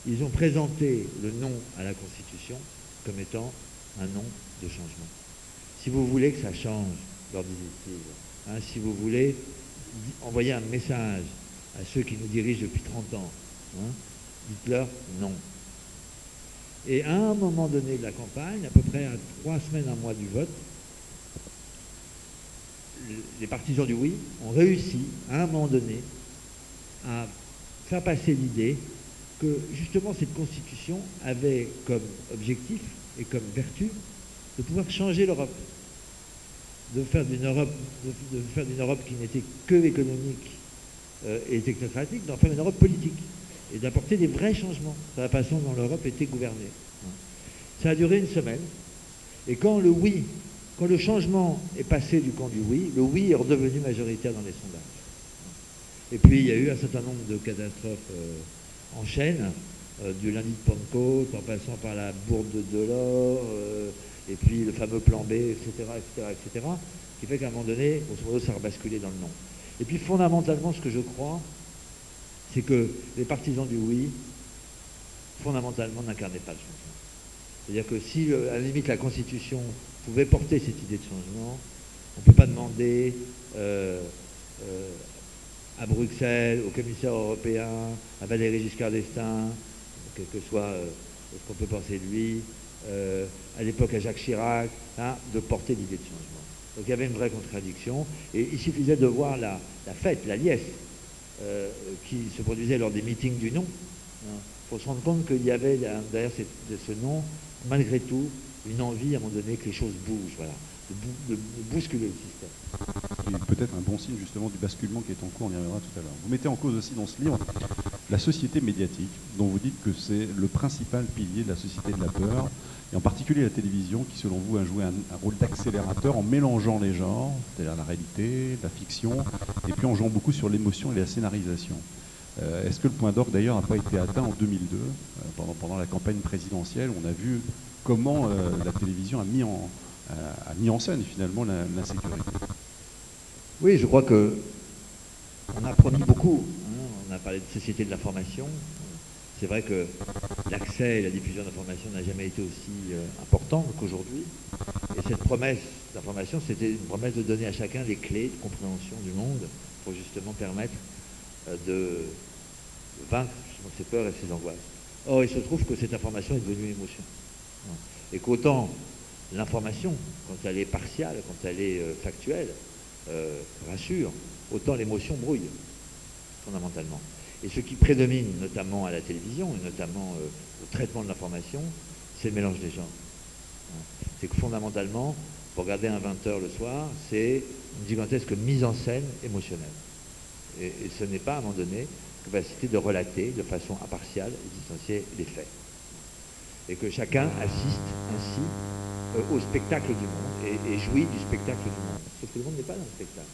ils ont présenté le non à la Constitution comme étant un non de changement. Si vous voulez que ça change, leur disait-il, si vous voulez envoyer un message à ceux qui nous dirigent depuis 30 ans, dites-leur non. Et à un moment donné de la campagne, à peu près à 3 semaines, un mois du vote, les partisans du oui ont réussi, à un moment donné, à faire passer l'idée que justement cette Constitution avait comme objectif et comme vertu de pouvoir changer l'Europe, de faire d'une Europe qui n'était que économique et technocratique, d'en faire une Europe politique et d'apporter des vrais changements dans la façon dont l'Europe était gouvernée. Ça a duré une semaine, et quand le changement est passé du camp du oui, le oui est redevenu majoritaire dans les sondages. Et puis il y a eu un certain nombre de catastrophes en chaîne du lundi de Pentecôte, en passant par la bourde de Delors, et puis le fameux plan B, etc., etc., etc., qui fait qu'à un moment donné, grosso modo, ça a rebasculé dans le nom. Et puis fondamentalement, ce que je crois, c'est que les partisans du oui, fondamentalement, n'incarnaient pas le changement. C'est-à-dire que si, à la limite, la Constitution pouvait porter cette idée de changement, on ne peut pas demander à Bruxelles, au commissaire européen, à Valéry Giscard d'Estaing, quel que soit ce qu'on peut penser de lui, à l'époque à Jacques Chirac, hein, de porter l'idée de changement. Donc il y avait une vraie contradiction, et il suffisait de voir la fête, la liesse, qui se produisait lors des meetings du non, pour se rendre compte qu'il y avait derrière ce non, malgré tout, une envie à un moment donné que les choses bougent, voilà, de bousculer le système. Qui est peut-être un bon signe justement du basculement qui est en cours, on y reviendra tout à l'heure. Vous mettez en cause aussi dans ce livre la société médiatique, dont vous dites que c'est le principal pilier de la société de la peur, et en particulier la télévision qui, selon vous, a joué un rôle d'accélérateur en mélangeant les genres, c'est-à-dire la réalité, la fiction, et puis en jouant beaucoup sur l'émotion et la scénarisation. Est-ce que le point d'orgue d'ailleurs n'a pas été atteint en 2002, pendant la campagne présidentielle? On a vu comment la télévision a mis en scène finalement l'insécurité. Oui, je crois que on a promis beaucoup. Hein. On a parlé de société de l'information. C'est vrai que l'accès et la diffusion d'informations n'a jamais été aussi important qu'aujourd'hui. Et cette promesse d'information, c'était une promesse de donner à chacun les clés de compréhension du monde pour justement permettre de vaincre ses peurs et ses angoisses. Or, il se trouve que cette information est devenue émotion. Et qu'autant l'information, quand elle est partiale, quand elle est factuelle, rassure, autant l'émotion brouille, fondamentalement. Et ce qui prédomine, notamment à la télévision, et notamment au traitement de l'information, c'est le mélange des genres. C'est que fondamentalement, pour regarder un 20h le soir, c'est une gigantesque mise en scène émotionnelle. Et ce n'est pas, à un moment donné, capacité de relater de façon impartiale et distanciée les faits. Et que chacun assiste ainsi au spectacle du monde et jouit du spectacle du monde. Sauf que le monde n'est pas dans le spectacle.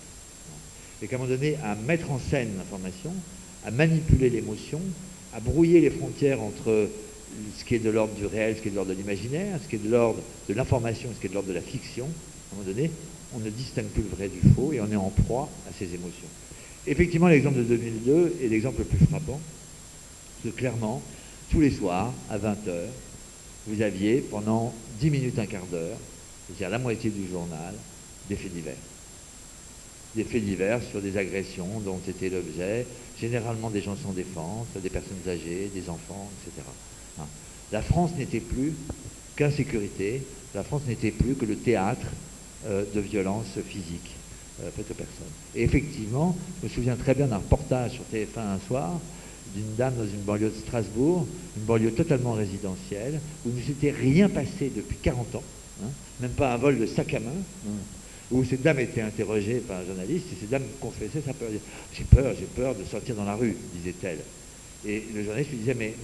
Et qu'à un moment donné, à mettre en scène l'information, à manipuler l'émotion, à brouiller les frontières entre ce qui est de l'ordre du réel, ce qui est de l'ordre de l'imaginaire, ce qui est de l'ordre de l'information, ce qui est de l'ordre de la fiction, à un moment donné, on ne distingue plus le vrai du faux et on est en proie à ces émotions. Effectivement, l'exemple de 2002 est l'exemple le plus frappant, parce que clairement, tous les soirs, à 20h, vous aviez pendant 10 minutes, un quart d'heure, c'est-à-dire la moitié du journal, des faits divers. Des faits divers sur des agressions dont était l'objet, généralement des gens sans défense, des personnes âgées, des enfants, etc. La France n'était plus qu'insécurité, la France n'était plus que le théâtre de violences physiques faites aux personnes. Et effectivement, je me souviens très bien d'un reportage sur TF1 un soir, d'une dame dans une banlieue de Strasbourg, une banlieue totalement résidentielle, où il ne s'était rien passé depuis 40 ans, hein, même pas un vol de sac à main, où cette dame était interrogée par un journaliste, et cette dame confessait sa peur. J'ai peur de sortir dans la rue, disait-elle. Et le journaliste lui disait, mais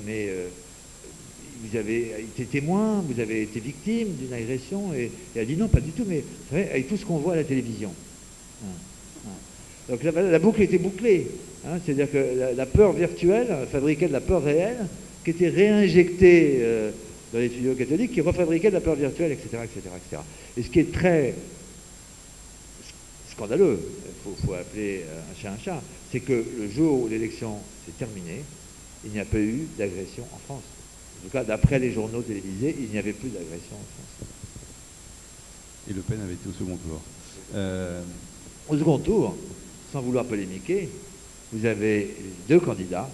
vous avez été témoin, vous avez été victime d'une agression, et elle dit non, pas du tout, mais vous savez, avec tout ce qu'on voit à la télévision. Donc la boucle était bouclée. Hein, c'est-à-dire que la peur virtuelle fabriquait de la peur réelle qui était réinjectée dans les tuyaux catholiques qui refabriquaient de la peur virtuelle, etc., etc., etc. Et ce qui est très scandaleux, il faut appeler un chat, c'est que le jour où l'élection s'est terminée, il n'y a pas eu d'agression en France. En tout cas, d'après les journaux télévisés, il n'y avait plus d'agression en France. Et Le Pen avait été au second tour. Au second tour, sans vouloir polémiquer, vous avez deux candidats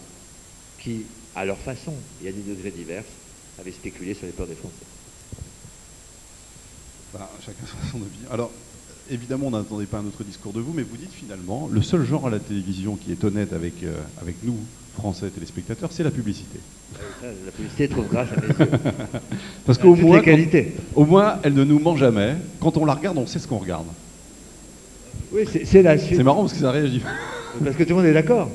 qui, à leur façon et à des degrés divers, avaient spéculé sur les peurs des Français. Chacun sa façon de vivre. Alors, évidemment, on n'attendait pas un autre discours de vous, mais vous dites finalement, le seul genre à la télévision qui est honnête avec nous, Français téléspectateurs, c'est la publicité. La publicité est trop grasse à mes yeux. Parce qu'au moins, au moins, elle ne nous ment jamais. Quand on la regarde, on sait ce qu'on regarde. Oui, c'est la suite. C'est marrant parce que ça réagit. Parce que tout le monde est d'accord.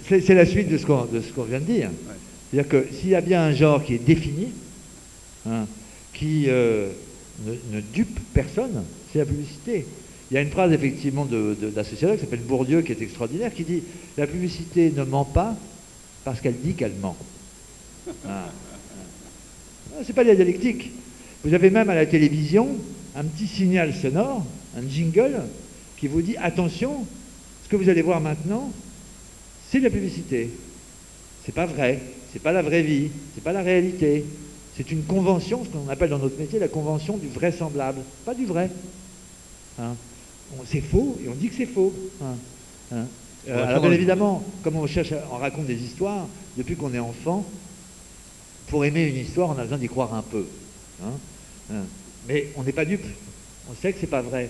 C'est la suite de ce qu'on vient de dire. Ouais. C'est-à-dire que s'il y a bien un genre qui est défini, hein, qui ne dupe personne, c'est la publicité. Il y a une phrase effectivement d'un sociologue qui s'appelle Bourdieu qui est extraordinaire, qui dit « La publicité ne ment pas parce qu'elle dit qu'elle ment. C'est pas de la dialectique. Vous avez même à la télévision un petit signal sonore, un jingle, qui vous dit attention, ce que vous allez voir maintenant, c'est de la publicité. C'est pas vrai, c'est pas la vraie vie, c'est pas la réalité. C'est une convention, ce qu'on appelle dans notre métier la convention du vraisemblable, pas du vrai. C'est faux et on dit que c'est faux. Alors bien évidemment, comme on raconte des histoires, depuis qu'on est enfant, pour aimer une histoire, on a besoin d'y croire un peu. Mais on n'est pas dupe. On sait que c'est pas vrai.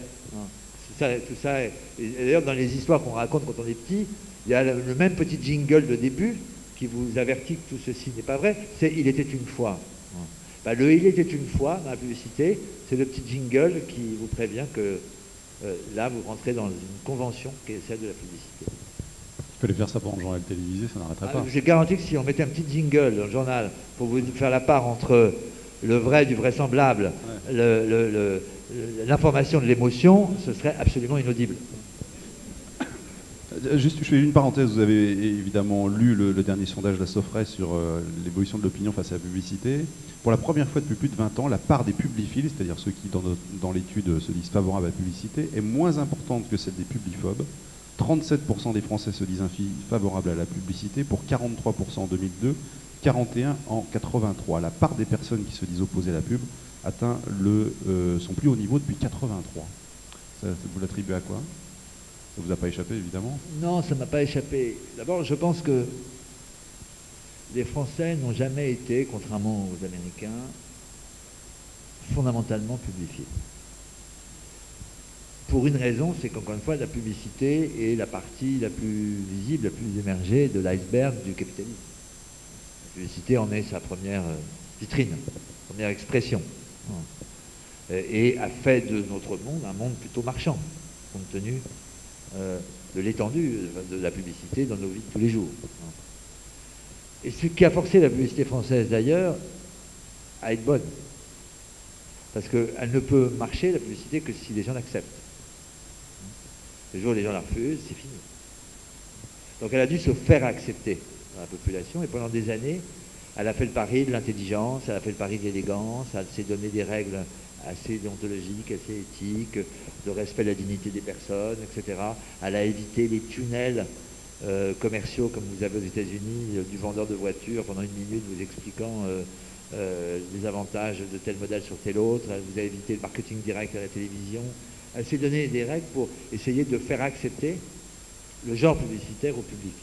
Tout ça et d'ailleurs, dans les histoires qu'on raconte quand on est petit, il y a le même petit jingle de début qui vous avertit que tout ceci n'est pas vrai. C'est « Il était une fois ». Le « Il était une fois » dans la publicité, c'est le petit jingle qui vous prévient que là, vous rentrez dans une convention qui est celle de la publicité. Il fallait faire ça pour un journal télévisé, ça n'arrêterait pas. J'ai garanti que si on mettait un petit jingle dans le journal pour vous faire la part entre le vrai du vraisemblable, l'information de l'émotion, ce serait absolument inaudible. Juste, je fais une parenthèse. Vous avez évidemment lu le dernier sondage de la Sofres sur l'évolution de l'opinion face à la publicité. Pour la première fois depuis plus de 20 ans, la part des publiphiles, c'est-à-dire ceux qui, dans l'étude, se disent favorables à la publicité, est moins importante que celle des publiphobes. 37% des Français se disent favorables à la publicité, pour 43% en 2002, 41% en 83. La part des personnes qui se disent opposées à la pub atteint son plus haut niveau depuis 83. Ça, vous l'attribuez à quoi? Ça vous a pas échappé, évidemment? Non, ça ne m'a pas échappé. D'abord, je pense que les Français n'ont jamais été, contrairement aux Américains, fondamentalement publifient. Pour une raison, c'est qu'encore une fois, la publicité est la partie la plus visible, la plus émergée de l'iceberg du capitalisme. La publicité en est sa première vitrine, première expression. Et a fait de notre monde un monde plutôt marchand, compte tenu de l'étendue de la publicité dans nos vies de tous les jours. Et ce qui a forcé la publicité française, d'ailleurs, à être bonne. Parce qu'elle ne peut marcher, la publicité, que si les gens l'acceptent. Le jour où les gens la refusent, c'est fini. Donc elle a dû se faire accepter dans la population, et pendant des années, elle a fait le pari de l'intelligence, elle a fait le pari de l'élégance, elle s'est donné des règles assez déontologiques, assez éthiques, de respect de la dignité des personnes, etc. Elle a évité les tunnels commerciaux comme vous avez aux États-Unis, du vendeur de voitures pendant une minute vous expliquant les avantages de tel modèle sur tel autre. Elle vous a évité le marketing direct à la télévision. Elle s'est donné des règles pour essayer de faire accepter le genre publicitaire au public.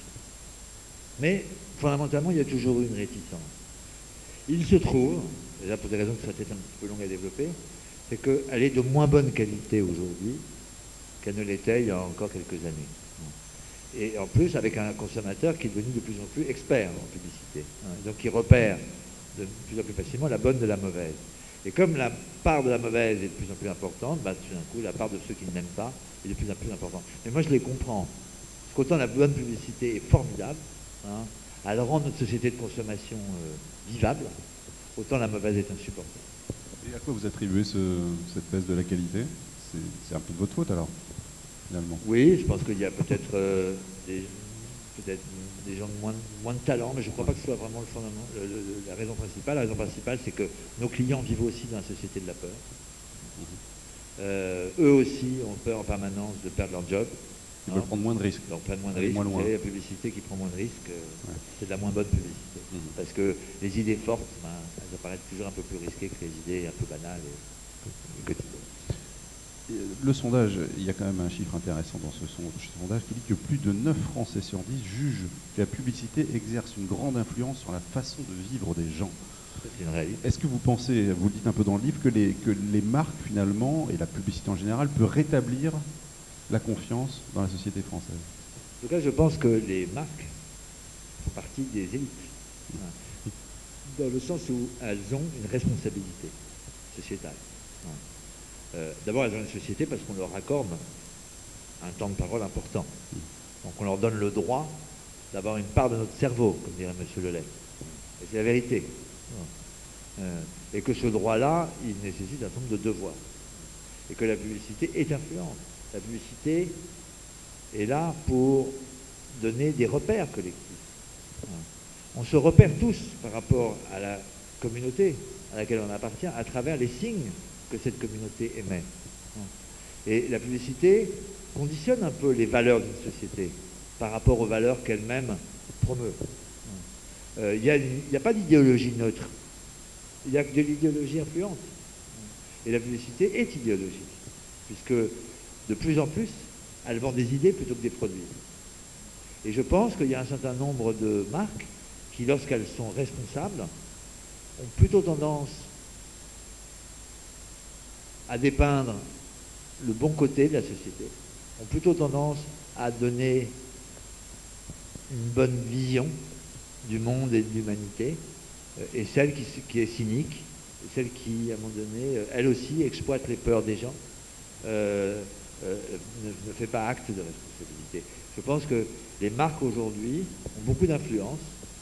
Mais fondamentalement, il y a toujours eu une réticence. Il se trouve, déjà pour des raisons qui seraient peut-être un petit peu longues à développer, c'est qu'elle est de moins bonne qualité aujourd'hui qu'elle ne l'était il y a encore quelques années. Et en plus, avec un consommateur qui est devenu de plus en plus expert en publicité. Donc il repère de plus en plus facilement la bonne de la mauvaise. Et comme la part de la mauvaise est de plus en plus importante, tout d'un coup, la part de ceux qui ne m'aiment pas est de plus en plus importante. Mais moi, je les comprends. Parce qu'autant la bonne publicité est formidable, elle rend notre société de consommation vivable, autant la mauvaise est insupportable. Et à quoi vous attribuez cette baisse de la qualité? C'est un peu de votre faute, alors, finalement. Oui, je pense qu'il y a peut-être des gens de moins de talent, mais je ne crois pas que ce soit vraiment le fondament, la raison principale. La raison principale, c'est que nos clients vivent aussi dans la société de la peur. Eux aussi ont peur en permanence de perdre leur job. Ils veulent prendre moins de risques. Donc prendre moins de risques. Vous savez, la publicité qui prend moins de risques, c'est de la moins bonne publicité. Parce que les idées fortes, elles apparaissent toujours un peu plus risquées que les idées un peu banales et quotidiennes. Le sondage, il y a quand même un chiffre intéressant dans ce sondage qui dit que plus de 9 Français sur 10 jugent que la publicité exerce une grande influence sur la façon de vivre des gens. C'est une réalité. Est-ce que vous pensez, vous le dites un peu dans le livre, que les marques finalement, et la publicité en général, peut rétablir la confiance dans la société française? En tout cas, je pense que les marques font partie des élites. Dans le sens où elles ont une responsabilité sociétale. D'abord, elles ont une société parce qu'on leur accorde un temps de parole important. Donc on leur donne le droit d'avoir une part de notre cerveau, comme dirait M. Lelay. Et c'est la vérité. Et que ce droit-là, il nécessite un certain nombre de devoirs. Et que la publicité est influente. La publicité est là pour donner des repères collectifs. on se repère tous par rapport à la communauté à laquelle on appartient à travers les signes que cette communauté émet. Et la publicité conditionne un peu les valeurs d'une société par rapport aux valeurs qu'elle-même promeut. Il n'y a pas d'idéologie neutre, il y a que de l'idéologie influente. Et la publicité est idéologique, puisque de plus en plus, elle vend des idées plutôt que des produits. Et je pense qu'il y a un certain nombre de marques qui, lorsqu'elles sont responsables, ont plutôt tendance à dépeindre le bon côté de la société, ont plutôt tendance à donner une bonne vision du monde et de l'humanité, et celle qui est cynique, celle qui, à un moment donné, elle aussi exploite les peurs des gens, ne fait pas acte de responsabilité. Je pense que les marques aujourd'hui ont beaucoup d'influence,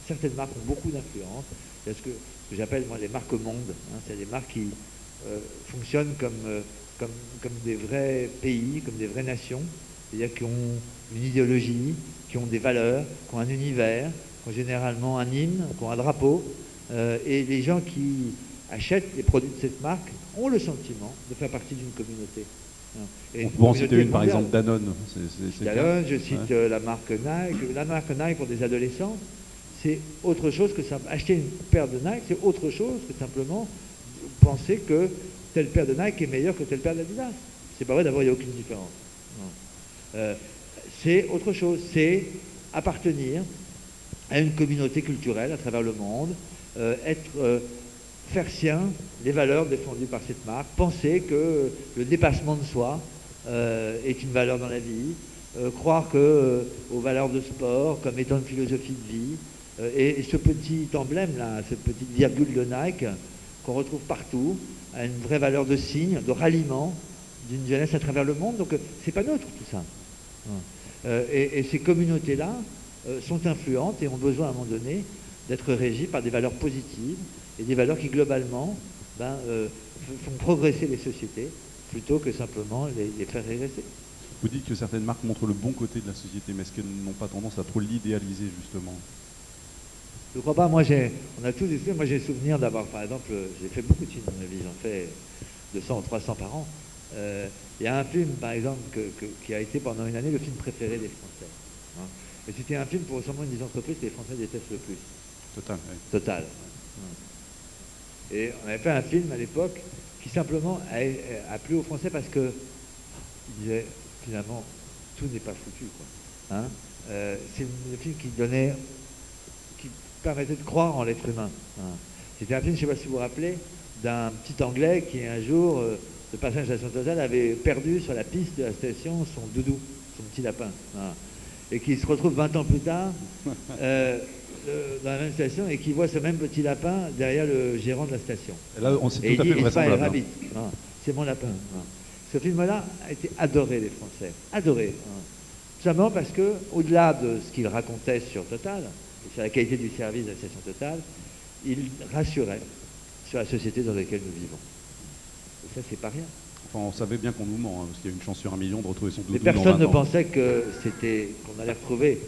certaines marques ont beaucoup d'influence, c'est ce que j'appelle moi les marques monde, hein, c'est des marques qui fonctionnent comme des vrais pays, comme des vraies nations, c'est-à-dire qui ont une idéologie, qui ont des valeurs, qui ont un univers, qui ont généralement un hymne, qui ont un drapeau, et les gens qui achètent les produits de cette marque ont le sentiment de faire partie d'une communauté. Et on peut en citer une, par exemple, Danone. Danone, je cite la marque Nike. La marque Nike pour des adolescents, c'est autre chose que ça. Acheter une paire de Nike, c'est autre chose que simplement penser que telle paire de Nike est meilleure que telle paire d'Adidas. C'est pas vrai, d'abord, il n'y a aucune différence. C'est autre chose, c'est appartenir à une communauté culturelle à travers le monde, faire sien les valeurs défendues par cette marque, penser que le dépassement de soi est une valeur dans la vie, croire aux valeurs de sport comme étant une philosophie de vie, et ce petit emblème là, cette petite virgule de Nike qu'on retrouve partout, a une vraie valeur de signe, de ralliement d'une jeunesse à travers le monde. Donc c'est pas neutre tout ça. Et ces communautés-là sont influentes et ont besoin à un moment donné d'être régies par des valeurs positives et des valeurs qui globalement font progresser les sociétés plutôt que simplement les faire régresser. Vous dites que certaines marques montrent le bon côté de la société, mais est-ce qu'elles n'ont pas tendance à trop l'idéaliser justement? Je ne crois pas. Moi, on a tous essayé. Moi, j'ai souvenir d'avoir, par exemple, j'ai fait beaucoup de films dans ma vie, j'en fais 200 ou 300 par an. Il y a un film, par exemple, qui a été pendant une année le film préféré des Français. Hein. Et c'était un film pour sûrement une des entreprises que les Français détestent le plus. Total. Oui. Total. Et on avait fait un film à l'époque qui simplement a plu aux Français parce que il disait finalement tout n'est pas foutu, quoi. Hein, c'est le film qui permettait de croire en l'être humain. Hein. C'était un film, je ne sais pas si vous vous rappelez, d'un petit Anglais qui un jour, de passage à la station Total, avait perdu sur la piste de la station son doudou, son petit lapin. Hein. Et qui se retrouve 20 ans plus tard dans la même station et qui voit ce même petit lapin derrière le gérant de la station. Et là, on s'est tout à fait vraisemblable. C'est mon lapin. Hein. Ce film-là a été adoré des Français. Adoré. Hein. Tout simplement parce que, au-delà de ce qu'il racontait sur Total, et sur la qualité du service de la station Total, il rassurait sur la société dans laquelle nous vivons. Et ça, c'est pas rien. Enfin, on savait bien qu'on nous ment, hein, parce qu'il y a une chance sur 1 million de retrouver son doudou. Mais personne ne pensait qu'on allait retrouver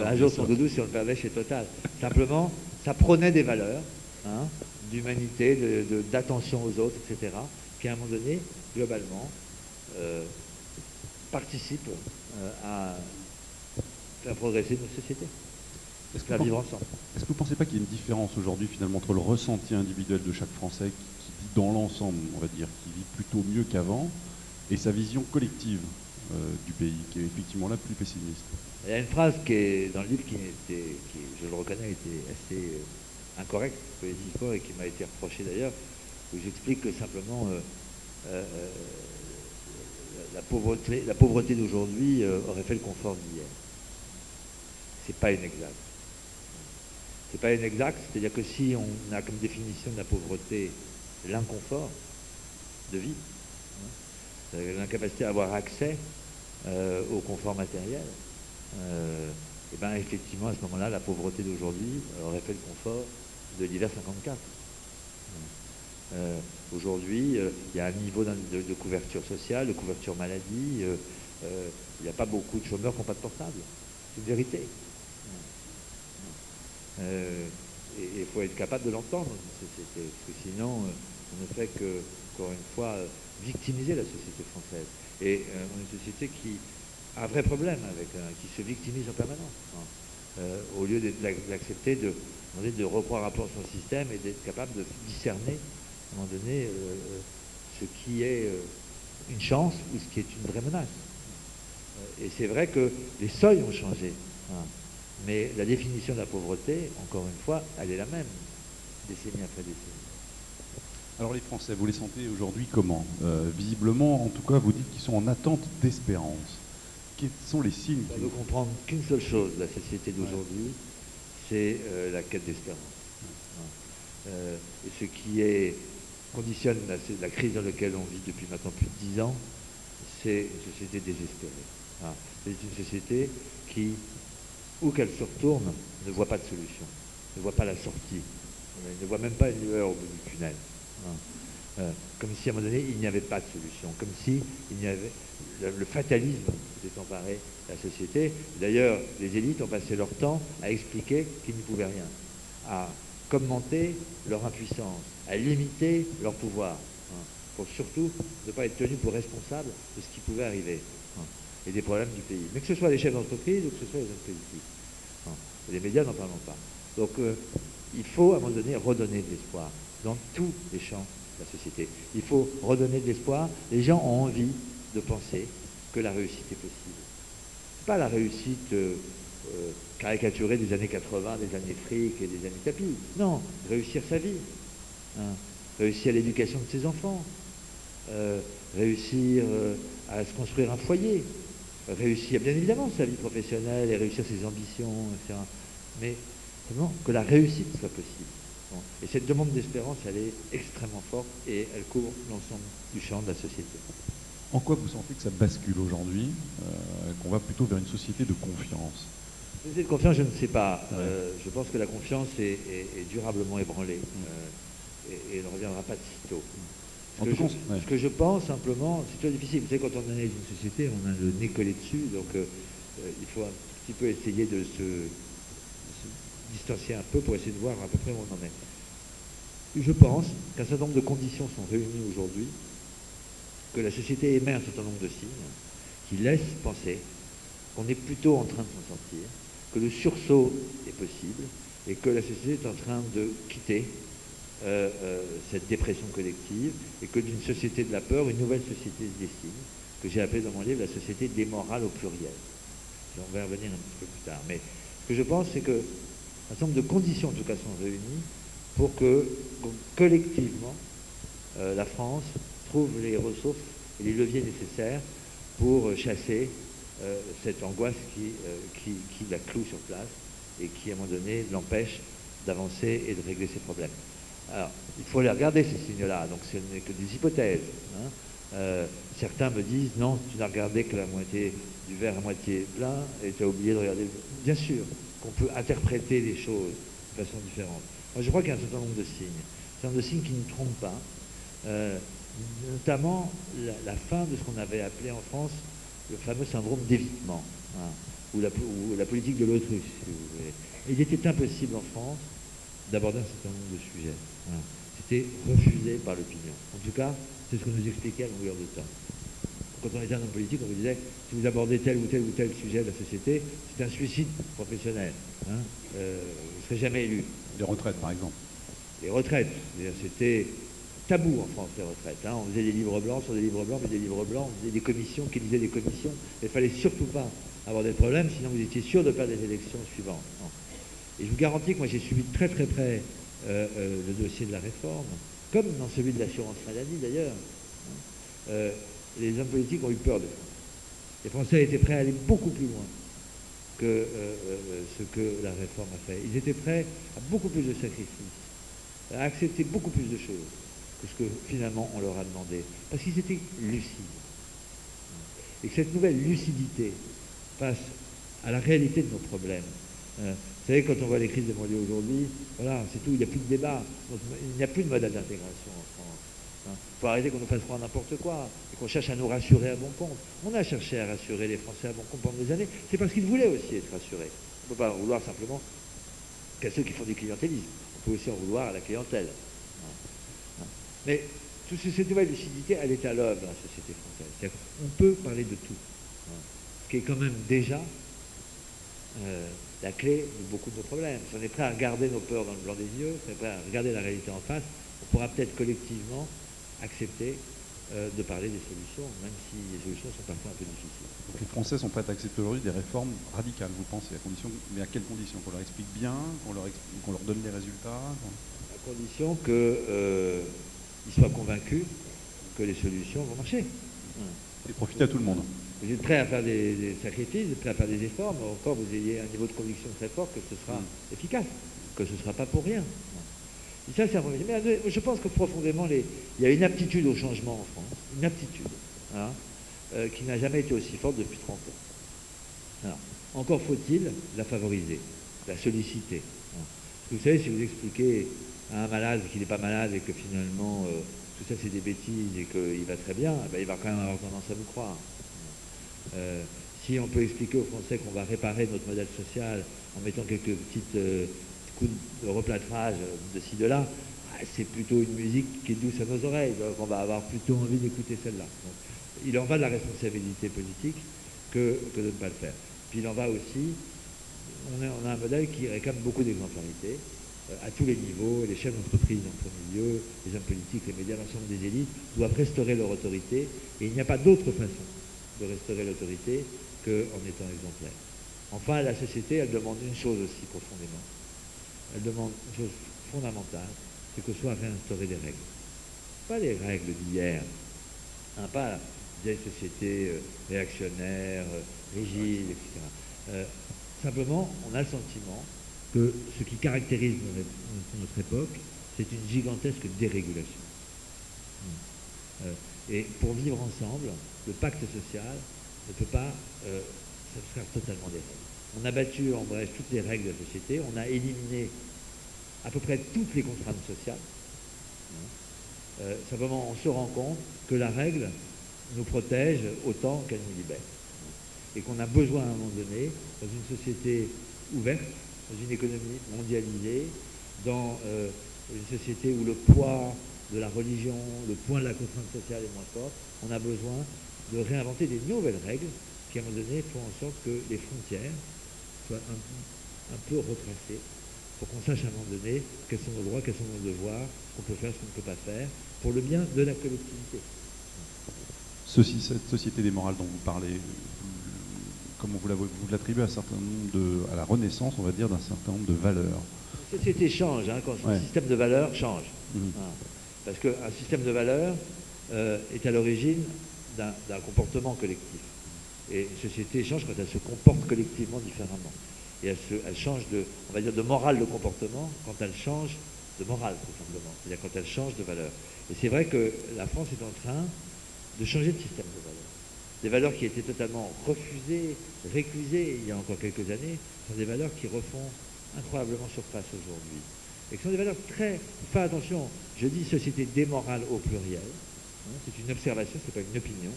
un jour son doudou si on le perdait chez Total. Simplement, ça prônait des valeurs, hein, d'humanité, d'attention aux autres, etc., qui à un moment donné, globalement, participent à faire progresser nos sociétés. Faire vivre ensemble. Est-ce que vous ne pensez pas qu'il y a une différence aujourd'hui finalement entre le ressenti individuel de chaque Français qui vit dans l'ensemble, on va dire, qui vit plutôt mieux qu'avant, et sa vision collective du pays, qui est effectivement là plus pessimiste? Il y a une phrase qui est dans le livre qui je le reconnais, était assez incorrecte politiquement et qui m'a été reprochée d'ailleurs, où j'explique que simplement la pauvreté d'aujourd'hui aurait fait le confort d'hier. C'est pas inexact. C'est pas inexact, c'est-à-dire que si on a comme définition de la pauvreté l'inconfort de vie, hein, l'incapacité à avoir accès au confort matériel, et bien effectivement à ce moment-là, la pauvreté d'aujourd'hui aurait fait le confort de l'hiver 54. Aujourd'hui, il y a un niveau de couverture sociale, de couverture maladie, il n'y a pas beaucoup de chômeurs qui n'ont pas de portable. C'est une vérité. Et il faut être capable de l'entendre dans une société, parce que sinon, on ne fait que, encore une fois, victimiser la société française. Et on est une société qui a un vrai problème, qui se victimise en permanence, hein. Au lieu d'accepter de reprendre rapport à son système et d'être capable de discerner, à un moment donné, ce qui est une chance ou ce qui est une vraie menace. Et c'est vrai que les seuils ont changé, hein. Mais la définition de la pauvreté, encore une fois, elle est la même, décennie après décennie. Alors les Français, vous les sentez aujourd'hui comment? Visiblement, en tout cas, vous dites qu'ils sont en attente d'espérance. Quels sont les signes On veut comprendre qu'une seule chose, la société d'aujourd'hui, c'est la quête d'espérance. Et ce qui conditionne la crise dans laquelle on vit depuis maintenant plus de 10 ans, c'est une société désespérée. Hein. C'est une société qui, où qu'elle se retourne, ne voit pas de solution, ne voit pas la sortie, ne voit même pas une lueur au bout du tunnel. Hein. Comme si à un moment donné, il n'y avait pas de solution, comme si il y avait le fatalisme s'est emparé de la société. D'ailleurs, les élites ont passé leur temps à expliquer qu'ils n'y pouvaient rien, à commenter leur impuissance, à limiter leur pouvoir, hein, pour surtout ne pas être tenus pour responsables de ce qui pouvait arriver, hein, et des problèmes du pays. Mais que ce soit les chefs d'entreprise ou que ce soit les hommes politiques. Hein, et les médias n'en parlons pas. Donc, il faut, à un moment donné, redonner de l'espoir dans tous les champs de la société. Il faut redonner de l'espoir. Les gens ont envie de penser que la réussite est possible. Pas la réussite caricaturée des années 80, des années fric et des années tapis. Non, réussir sa vie. Hein, réussir l'éducation de ses enfants. Réussir à se construire un foyer. Réussir, bien évidemment, sa vie professionnelle et réussir ses ambitions, etc. Mais vraiment que la réussite soit possible. Bon. Et cette demande d'espérance, elle est extrêmement forte et elle couvre l'ensemble du champ de la société. En quoi vous sentez que ça bascule aujourd'hui, qu'on va plutôt vers une société de confiance? Une société de confiance, je ne sais pas. Ouais. Je pense que la confiance est durablement ébranlée et ne reviendra pas de sitôt. Ce que je pense simplement, c'est toujours difficile. Vous savez, quand on analyse une société, on a le nez collé dessus, donc il faut un petit peu essayer de se distancier un peu pour essayer de voir à peu près où on en est. Je pense qu'un certain nombre de conditions sont réunies aujourd'hui, que la société émet un certain nombre de signes qui laissent penser qu'on est plutôt en train de s'en sortir, que le sursaut est possible et que la société est en train de quitter cette dépression collective et que d'une société de la peur, une nouvelle société se dessine, que j'ai appelée dans mon livre la société des morales au pluriel. On va y revenir un petit peu plus tard. Mais ce que je pense, c'est que un certain nombre de conditions, en tout cas, sont réunies pour que, collectivement, la France trouve les ressources et les leviers nécessaires pour chasser cette angoisse qui la cloue sur place et qui, à un moment donné, l'empêche d'avancer et de régler ses problèmes. Alors, il faut les regarder, ces signes-là, donc ce n'est que des hypothèses. Hein. Certains me disent, non, tu n'as regardé que la moitié du verre à moitié plein et tu as oublié de regarder... Bien sûr qu'on peut interpréter les choses de façon différente. Moi, je crois qu'il y a un certain nombre de signes. Un certain nombre de signes qui ne trompent pas. Notamment la fin de ce qu'on avait appelé en France le fameux syndrome d'évitement, hein, ou la politique de l'autruche, si vous voulez. Et il était impossible en France d'aborder un certain nombre de sujets. Hein. C'était refusé par l'opinion. En tout cas, c'est ce qu'on nous expliquait à longueur de temps. Quand on était un homme politique, on vous disait, si vous abordez tel ou tel ou tel sujet de la société, c'est un suicide professionnel. Hein. Vous ne serez jamais élu. Les retraites, par exemple. Les retraites, c'était tabou en France, les retraites. Hein. On faisait des livres blancs sur des livres blancs, mais des livres blancs, on faisait des commissions qui lisaient des commissions. Il ne fallait surtout pas aborder le problème, sinon vous étiez sûr de perdre les élections suivantes. Non. Et je vous garantis que moi j'ai suivi de très très près le dossier de la réforme, comme dans celui de l'assurance maladie d'ailleurs. Hein. Les hommes politiques ont eu peur de ça. Les Français étaient prêts à aller beaucoup plus loin que ce que la réforme a fait. Ils étaient prêts à beaucoup plus de sacrifices, à accepter beaucoup plus de choses que ce que finalement on leur a demandé, parce qu'ils étaient lucides. Et que cette nouvelle lucidité face à la réalité de nos problèmes. Vous savez, quand on voit les crises de banlieue aujourd'hui, voilà, c'est tout, il n'y a plus de débat. Donc, il n'y a plus de modèle d'intégration en France. Il faut arrêter qu'on nous fasse croire n'importe quoi et qu'on cherche à nous rassurer à bon compte. On a cherché à rassurer les Français à bon compte pendant des années. C'est parce qu'ils voulaient aussi être rassurés. On ne peut pas vouloir simplement qu'à ceux qui font du clientélisme. On peut aussi en vouloir à la clientèle. Mais toute cette nouvelle lucidité, elle est à l'œuvre dans la société française. On peut parler de tout. Ce qui est quand même déjà la clé de beaucoup de nos problèmes. Si on est prêt à regarder nos peurs dans le blanc des yeux, si on est prêt à regarder la réalité en face, on pourra peut-être collectivement accepter de parler des solutions, même si les solutions sont parfois un peu difficiles. Donc les Français sont prêts à accepter aujourd'hui des réformes radicales, vous pensez, mais à quelles conditions? Qu'on leur explique bien, qu'on leur donne des résultats? À condition qu'ils soient convaincus que les solutions vont marcher. Et profiter à tout le monde. Vous êtes prêt à faire des sacrifices, vous êtes prêt à faire des efforts, mais encore vous ayez un niveau de conviction très fort que ce sera efficace, que ce ne sera pas pour rien. Et ça, c'est un premier. Mais je pense que profondément, il y a une aptitude au changement en France, une aptitude, qui n'a jamais été aussi forte depuis 30 ans. Alors, encore faut-il la favoriser, la solliciter. Parce que vous savez, si vous expliquez à un malade qu'il n'est pas malade et que finalement tout ça c'est des bêtises et qu'il va très bien, il va quand même avoir tendance à vous croire. Si on peut expliquer aux Français qu'on va réparer notre modèle social en mettant quelques petites coups de replâtrage de ci, de là, c'est plutôt une musique qui est douce à nos oreilles, donc on va avoir plutôt envie d'écouter celle-là. Il en va de la responsabilité politique que de ne pas le faire. Puis il en va aussi, on a un modèle qui réclame beaucoup d'exemplarité à tous les niveaux, les chefs d'entreprise en premier lieu, les hommes politiques, les médias, l'ensemble des élites doivent restaurer leur autorité, et il n'y a pas d'autre façon de restaurer l'autorité qu'en étant exemplaire. Enfin, la société, elle demande une chose aussi profondément. Elle demande une chose fondamentale, c'est que soient réinstaurées des règles. Pas les règles d'hier, pas la vieille société réactionnaire, rigide, etc. Simplement, on a le sentiment que ce qui caractérise notre époque, c'est une gigantesque dérégulation. Et pour vivre ensemble, le pacte social ne peut pas s'abstraire totalement des règles. On a battu en brèche toutes les règles de la société, on a éliminé à peu près toutes les contraintes sociales. Simplement, on se rend compte que la règle nous protège autant qu'elle nous libère. Et qu'on a besoin à un moment donné, dans une société ouverte, dans une économie mondialisée, dans une société où le poids de la religion, le poids de la contrainte sociale est moins fort, on a besoin de réinventer des nouvelles règles qui, à un moment donné, font en sorte que les frontières soient un peu retracées pour qu'on sache à un moment donné quels sont nos droits, quels sont nos devoirs, ce qu'on peut faire, ce qu'on ne peut pas faire, pour le bien de la collectivité. Cette société des morales dont vous parlez, comment vous l'attribuez à la renaissance, on va dire, d'un certain nombre de valeurs. La société change, quand le système de valeurs change. Parce qu'un système de valeurs est à l'origine d'un comportement collectif. Et une société change quand elle se comporte collectivement différemment. Et elle change on va dire, de morale de comportement quand elle change de morale, tout simplement. C'est-à-dire quand elle change de valeur. Et c'est vrai que la France est en train de changer de système de valeurs. Des valeurs qui étaient totalement refusées, récusées il y a encore quelques années, sont des valeurs qui refont incroyablement surface aujourd'hui. Et qui sont des valeurs très... Faites attention, je dis société démorale au pluriel. C'est une observation, c'est pas une opinion.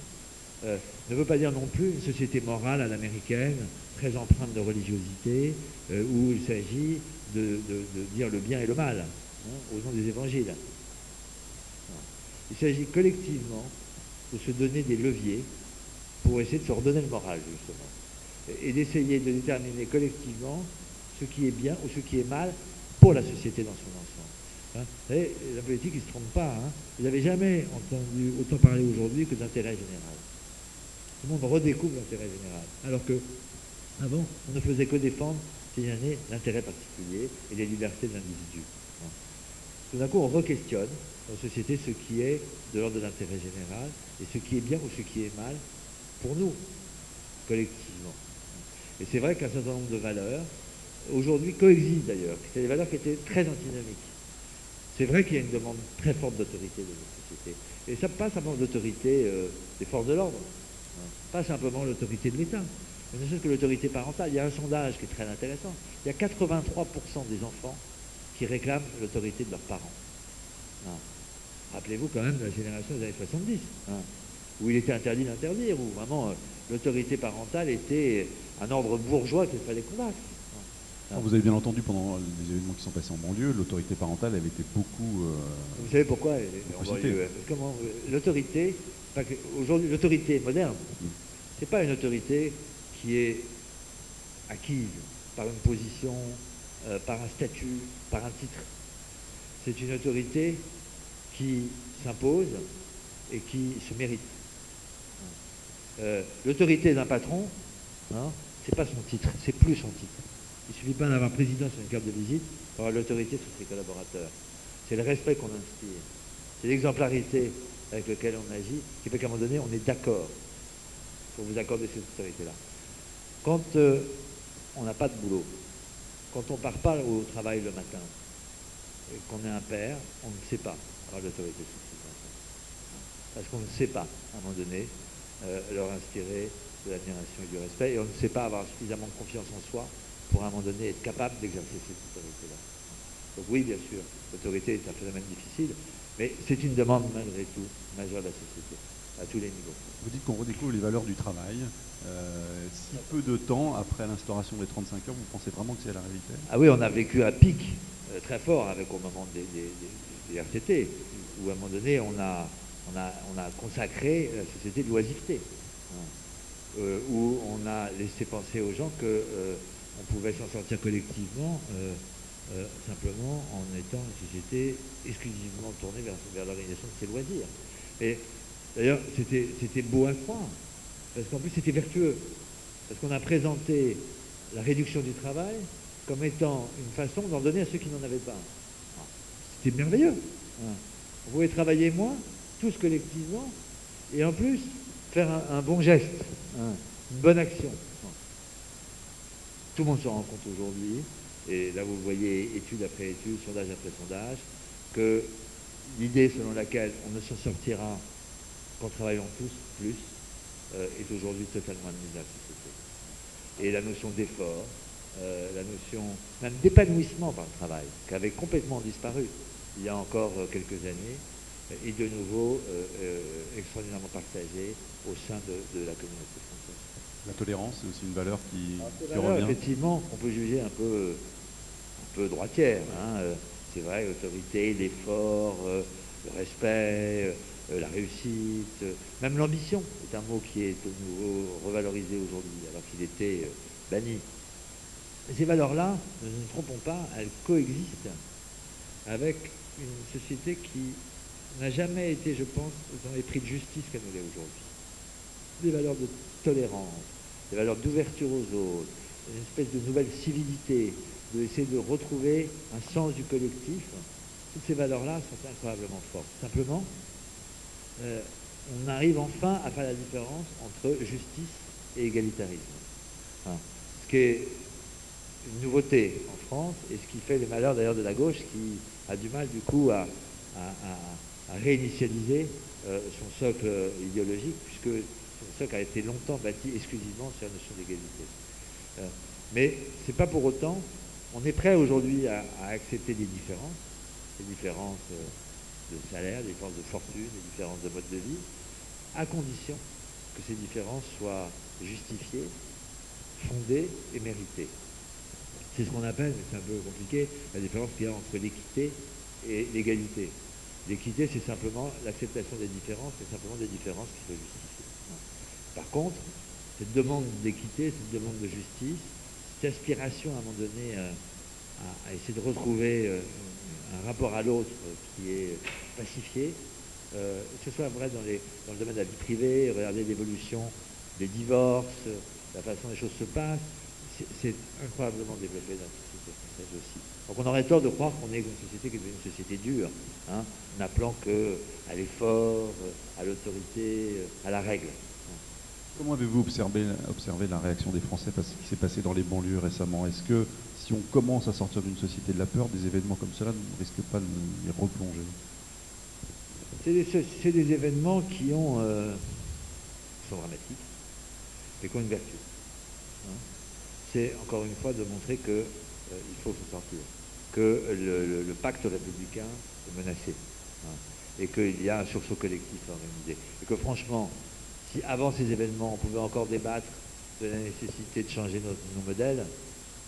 Ne veut pas dire non plus une société morale à l'américaine, très empreinte de religiosité, où il s'agit de dire le bien et le mal, au nom des évangiles. Il s'agit collectivement de se donner des leviers pour essayer de se redonner le moral, justement. Et d'essayer de déterminer collectivement ce qui est bien ou ce qui est mal pour la société dans son ensemble. Vous savez, la politique, il ne se trompe pas. Vous n'avez jamais entendu autant parler aujourd'hui que d'intérêt général. Tout le monde redécouvre l'intérêt général. Alors que, avant, on ne faisait que défendre, ces années, l'intérêt particulier et les libertés de l'individu. Tout d'un coup, on re-questionne dans la société ce qui est de l'ordre de l'intérêt général et ce qui est bien ou ce qui est mal pour nous, collectivement. Et c'est vrai qu'un certain nombre de valeurs, aujourd'hui, coexistent d'ailleurs. C'est des valeurs qui étaient très antinomiques. C'est vrai qu'il y a une demande très forte d'autorité de notre société. Et ça passe simplement l'autorité des forces de l'ordre, pas simplement l'autorité de l'État. Mais ne serait-ce que l'autorité parentale. Il y a un sondage qui est très intéressant. Il y a 83% des enfants qui réclament l'autorité de leurs parents. Rappelez-vous quand même de la génération des années 70, où il était interdit d'interdire, où vraiment l'autorité parentale était un ordre bourgeois qu'il fallait combattre. Vous avez bien entendu, pendant les événements qui sont passés en banlieue, l'autorité parentale, elle était beaucoup... Vous savez pourquoi en banlieue? L'autorité, aujourd'hui, l'autorité moderne, c'est pas une autorité qui est acquise par une position, par un statut, par un titre. C'est une autorité qui s'impose et qui se mérite. L'autorité d'un patron, c'est pas son titre, c'est plus son titre. Il suffit pas d'avoir président sur une carte de visite pour avoir l'autorité sur ses collaborateurs. C'est le respect qu'on inspire. C'est l'exemplarité avec laquelle on agit, qui fait qu'à un moment donné, on est d'accord pour vous accorder cette autorité-là. Quand on n'a pas de boulot, quand on ne part pas au travail le matin, et qu'on est un père, on ne sait pas avoir l'autorité sur ses enfants. Parce qu'on ne sait pas, à un moment donné, leur inspirer de l'admiration et du respect, et on ne sait pas avoir suffisamment de confiance en soi pour à un moment donné être capable d'exercer cette autorité-là. Donc oui, bien sûr, l'autorité est un phénomène difficile, mais c'est une demande malgré tout majeure de la société, à tous les niveaux. Vous dites qu'on redécouvre les valeurs du travail. Si peu de temps après l'instauration des 35 heures, vous pensez vraiment que c'est la réalité? Ah oui, on a vécu un pic très fort avec au moment des RTT, où à un moment donné, on a consacré la société de l'oisiveté, où on a laissé penser aux gens que on pouvait s'en sortir collectivement simplement en étant une société exclusivement tournée vers l'organisation de ses loisirs. Et d'ailleurs, c'était beau à croire, parce qu'en plus c'était vertueux, parce qu'on a présenté la réduction du travail comme étant une façon d'en donner à ceux qui n'en avaient pas. C'était merveilleux. On pouvait travailler moins, tous collectivement, et en plus faire un bon geste, une bonne action. Tout le monde se rend compte aujourd'hui, et là vous voyez étude après étude, sondage après sondage, que l'idée selon laquelle on ne s'en sortira qu'en travaillant tous plus est aujourd'hui totalement admise dans la société. Et la notion d'effort, la notion même d'épanouissement par le travail, qui avait complètement disparu il y a encore quelques années, est de nouveau extraordinairement partagée au sein de la communauté française. La tolérance, c'est aussi une valeur qui revient. Effectivement, on peut juger un peu droitière. C'est vrai, l'autorité, l'effort, le respect, la réussite, même l'ambition est un mot qui est de nouveau revalorisé aujourd'hui, alors qu'il était banni. Ces valeurs-là, ne nous trompons pas, elles coexistent avec une société qui n'a jamais été, je pense, dans les prix de justice qu'elle nous l'est aujourd'hui. Des valeurs de tolérance, des valeurs d'ouverture aux autres, une espèce de nouvelle civilité, d'essayer de retrouver un sens du collectif. Toutes ces valeurs-là sont incroyablement fortes. Simplement, on arrive enfin à faire la différence entre justice et égalitarisme. Ce qui est une nouveauté en France et ce qui fait les malheurs d'ailleurs de la gauche qui a du mal du coup à réinitialiser son socle idéologique, puisque son socle a été longtemps bâti exclusivement sur la notion d'égalité. Mais c'est pas pour autant, on est prêt aujourd'hui à accepter des différences de salaire, des différences de fortune, des différences de mode de vie, à condition que ces différences soient justifiées, fondées et méritées. C'est ce qu'on appelle, mais c'est un peu compliqué, la différence qu'il y a entre l'équité et l'égalité. L'équité, c'est simplement l'acceptation des différences, c'est simplement des différences qu'il faut justifier. Par contre, cette demande d'équité, cette demande de justice, cette aspiration à un moment donné à essayer de retrouver un rapport à l'autre qui est pacifié, que ce soit vrai dans le domaine de la vie privée, regarder l'évolution des divorces, la façon dont les choses se passent, c'est incroyablement développé dans la société française aussi. Donc on aurait tort de croire qu'on est une société qui est devenue une société dure, n'appelant qu'à l'effort, à l'autorité, à la règle. Comment avez-vous observé la réaction des Français face à ce qui s'est passé dans les banlieues récemment? Est-ce que si on commence à sortir d'une société de la peur, des événements comme cela ne risquent pas de nous y replonger? C'est des événements qui sont dramatiques et qui ont une vertu. C'est encore une fois de montrer qu'il faut s'en sortir, que le pacte républicain est menacé, et qu'il y a un sursaut collectif à organiser. Et que franchement, si avant ces événements, on pouvait encore débattre de la nécessité de changer nos modèles,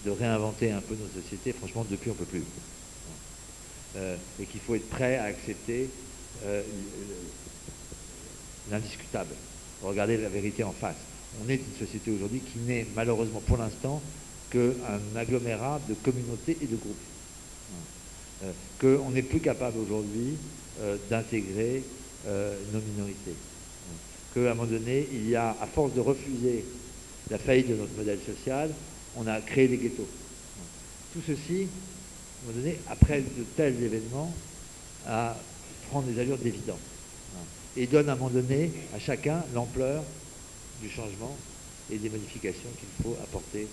de réinventer un peu nos sociétés, franchement, depuis, on ne peut plus. Et qu'il faut être prêt à accepter l'indiscutable. Regarder la vérité en face. On est une société aujourd'hui qui n'est malheureusement pour l'instant qu'un agglomérat de communautés et de groupes. Qu'on n'est plus capable aujourd'hui d'intégrer nos minorités. Qu'à un moment donné, il y a, à force de refuser la faillite de notre modèle social, on a créé des ghettos. Tout ceci, à un moment donné, après de tels événements, à prendre des allures d'évidence. Et donne à un moment donné à chacun l'ampleur du changement et des modifications qu'il faut apporter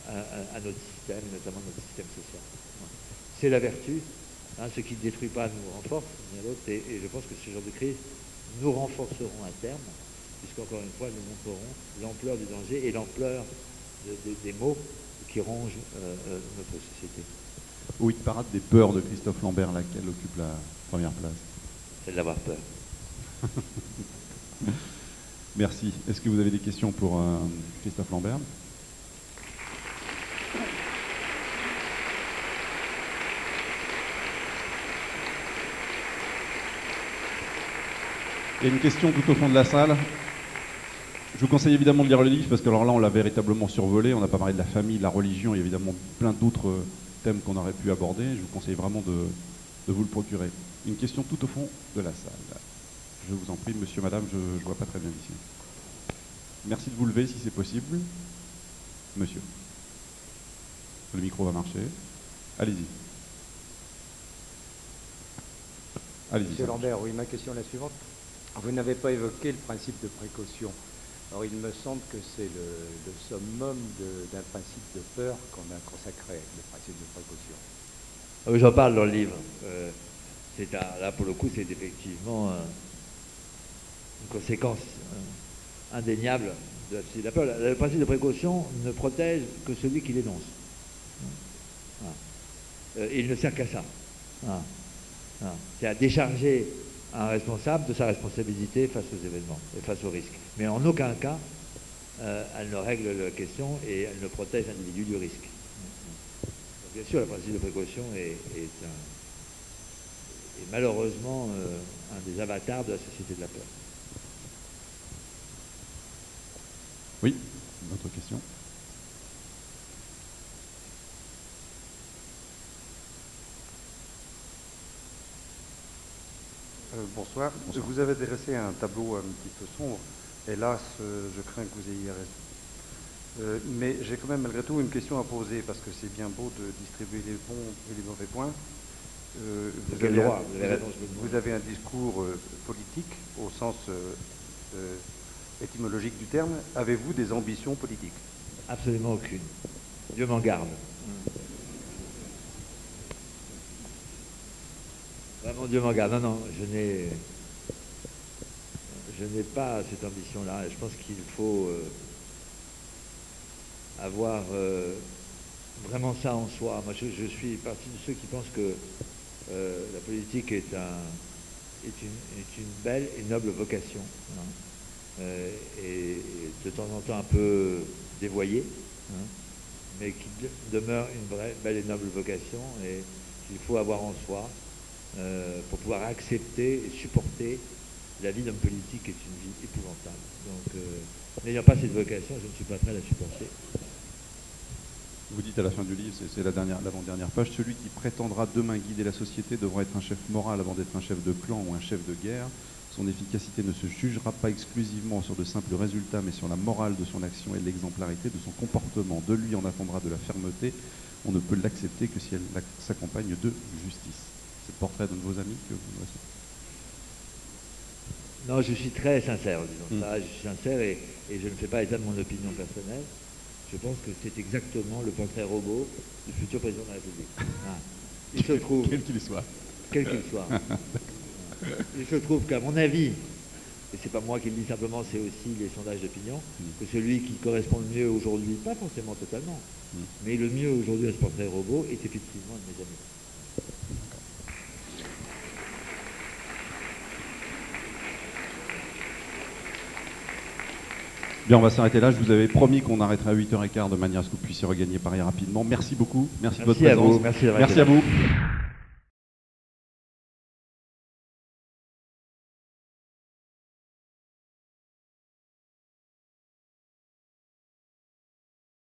à notre système, et notamment notre système social. C'est la vertu. Ce qui ne détruit pas nous renforce, et je pense que ce genre de crise nous renforceront à terme, puisqu'encore une fois, nous montrerons l'ampleur du danger et l'ampleur des maux qui rongent notre société. Oui, parade des peurs de Christophe Lambert, laquelle occupe la première place? C'est d'avoir peur. Merci. Est-ce que vous avez des questions pour Christophe Lambert? Il y a une question tout au fond de la salle. Je vous conseille évidemment de lire le livre, parce que alors là, on l'a véritablement survolé. On n'a pas parlé de la famille, de la religion, il y a évidemment plein d'autres thèmes qu'on aurait pu aborder. Je vous conseille vraiment de vous le procurer. Une question tout au fond de la salle. Je vous en prie, monsieur, madame, je ne vois pas très bien ici. Merci de vous lever si c'est possible. Monsieur. Le micro va marcher. Allez-y. Allez-y. Monsieur Lambert, oui, ma question est la suivante. Vous n'avez pas évoqué le principe de précaution. Or, il me semble que c'est le summum d'un principe de peur qu'on a consacré, le principe de précaution. Oui, j'en parle dans le livre. Là, pour le coup, c'est effectivement une conséquence indéniable de la société de la peur. Le principe de précaution ne protège que celui qui l'énonce. Il ne sert qu'à ça. C'est à décharger un responsable de sa responsabilité face aux événements et face aux risques. Mais en aucun cas, elle ne règle la question et elle ne protège l'individu du risque. Donc, bien sûr, le principe de précaution est malheureusement un des avatars de la société de la peur. Oui, d'autres questions? Bonsoir. Vous avez dressé un tableau un petit peu sombre. Hélas, je crains que vous ayez raison. Mais j'ai quand même malgré tout une question à poser, parce que c'est bien beau de distribuer les bons et les mauvais points. Vous avez un discours politique au sens étymologique du terme. Avez-vous des ambitions politiques? Absolument aucune. Dieu m'en garde. Vraiment, Dieu m'en garde. Non, je n'ai pas cette ambition-là. Je pense qu'il faut avoir vraiment ça en soi. Moi, je suis partie de ceux qui pensent que la politique est une belle et noble vocation, et de temps en temps un peu dévoyée, mais qui demeure une vraie belle et noble vocation, et qu'il faut avoir en soi pour pouvoir accepter et supporter la vie d'un politique qui est une vie épouvantable. Donc, n'ayant pas cette vocation, je ne suis pas prêt à la supporter. Vous dites à la fin du livre, c'est l'avant-dernière page, celui qui prétendra demain guider la société devra être un chef moral avant d'être un chef de clan ou un chef de guerre. Son efficacité ne se jugera pas exclusivement sur de simples résultats, mais sur la morale de son action et l'exemplarité de son comportement. De lui, on attendra de la fermeté. On ne peut l'accepter que si elle s'accompagne de justice. C'est le portrait d'un de vos amis que vous dressez? Non, je suis très sincère en disant ça. Je suis sincère et je ne fais pas état de mon opinion personnelle. Je pense que c'est exactement le portrait robot du futur président de la République. Il se trouve... Quel qu'il soit. Quel qu'il soit. Il se trouve qu'à mon avis, et c'est pas moi qui le dis simplement, c'est aussi les sondages d'opinion, que celui qui correspond le mieux aujourd'hui, pas forcément totalement, mais le mieux aujourd'hui à ce portrait robot est effectivement un de mes amis. Bien, on va s'arrêter là. Je vous avais promis qu'on arrêterait à 8h15 de manière à ce que vous puissiez regagner Paris rapidement. Merci beaucoup. Merci de votre présence. Merci à vous. Merci à vous.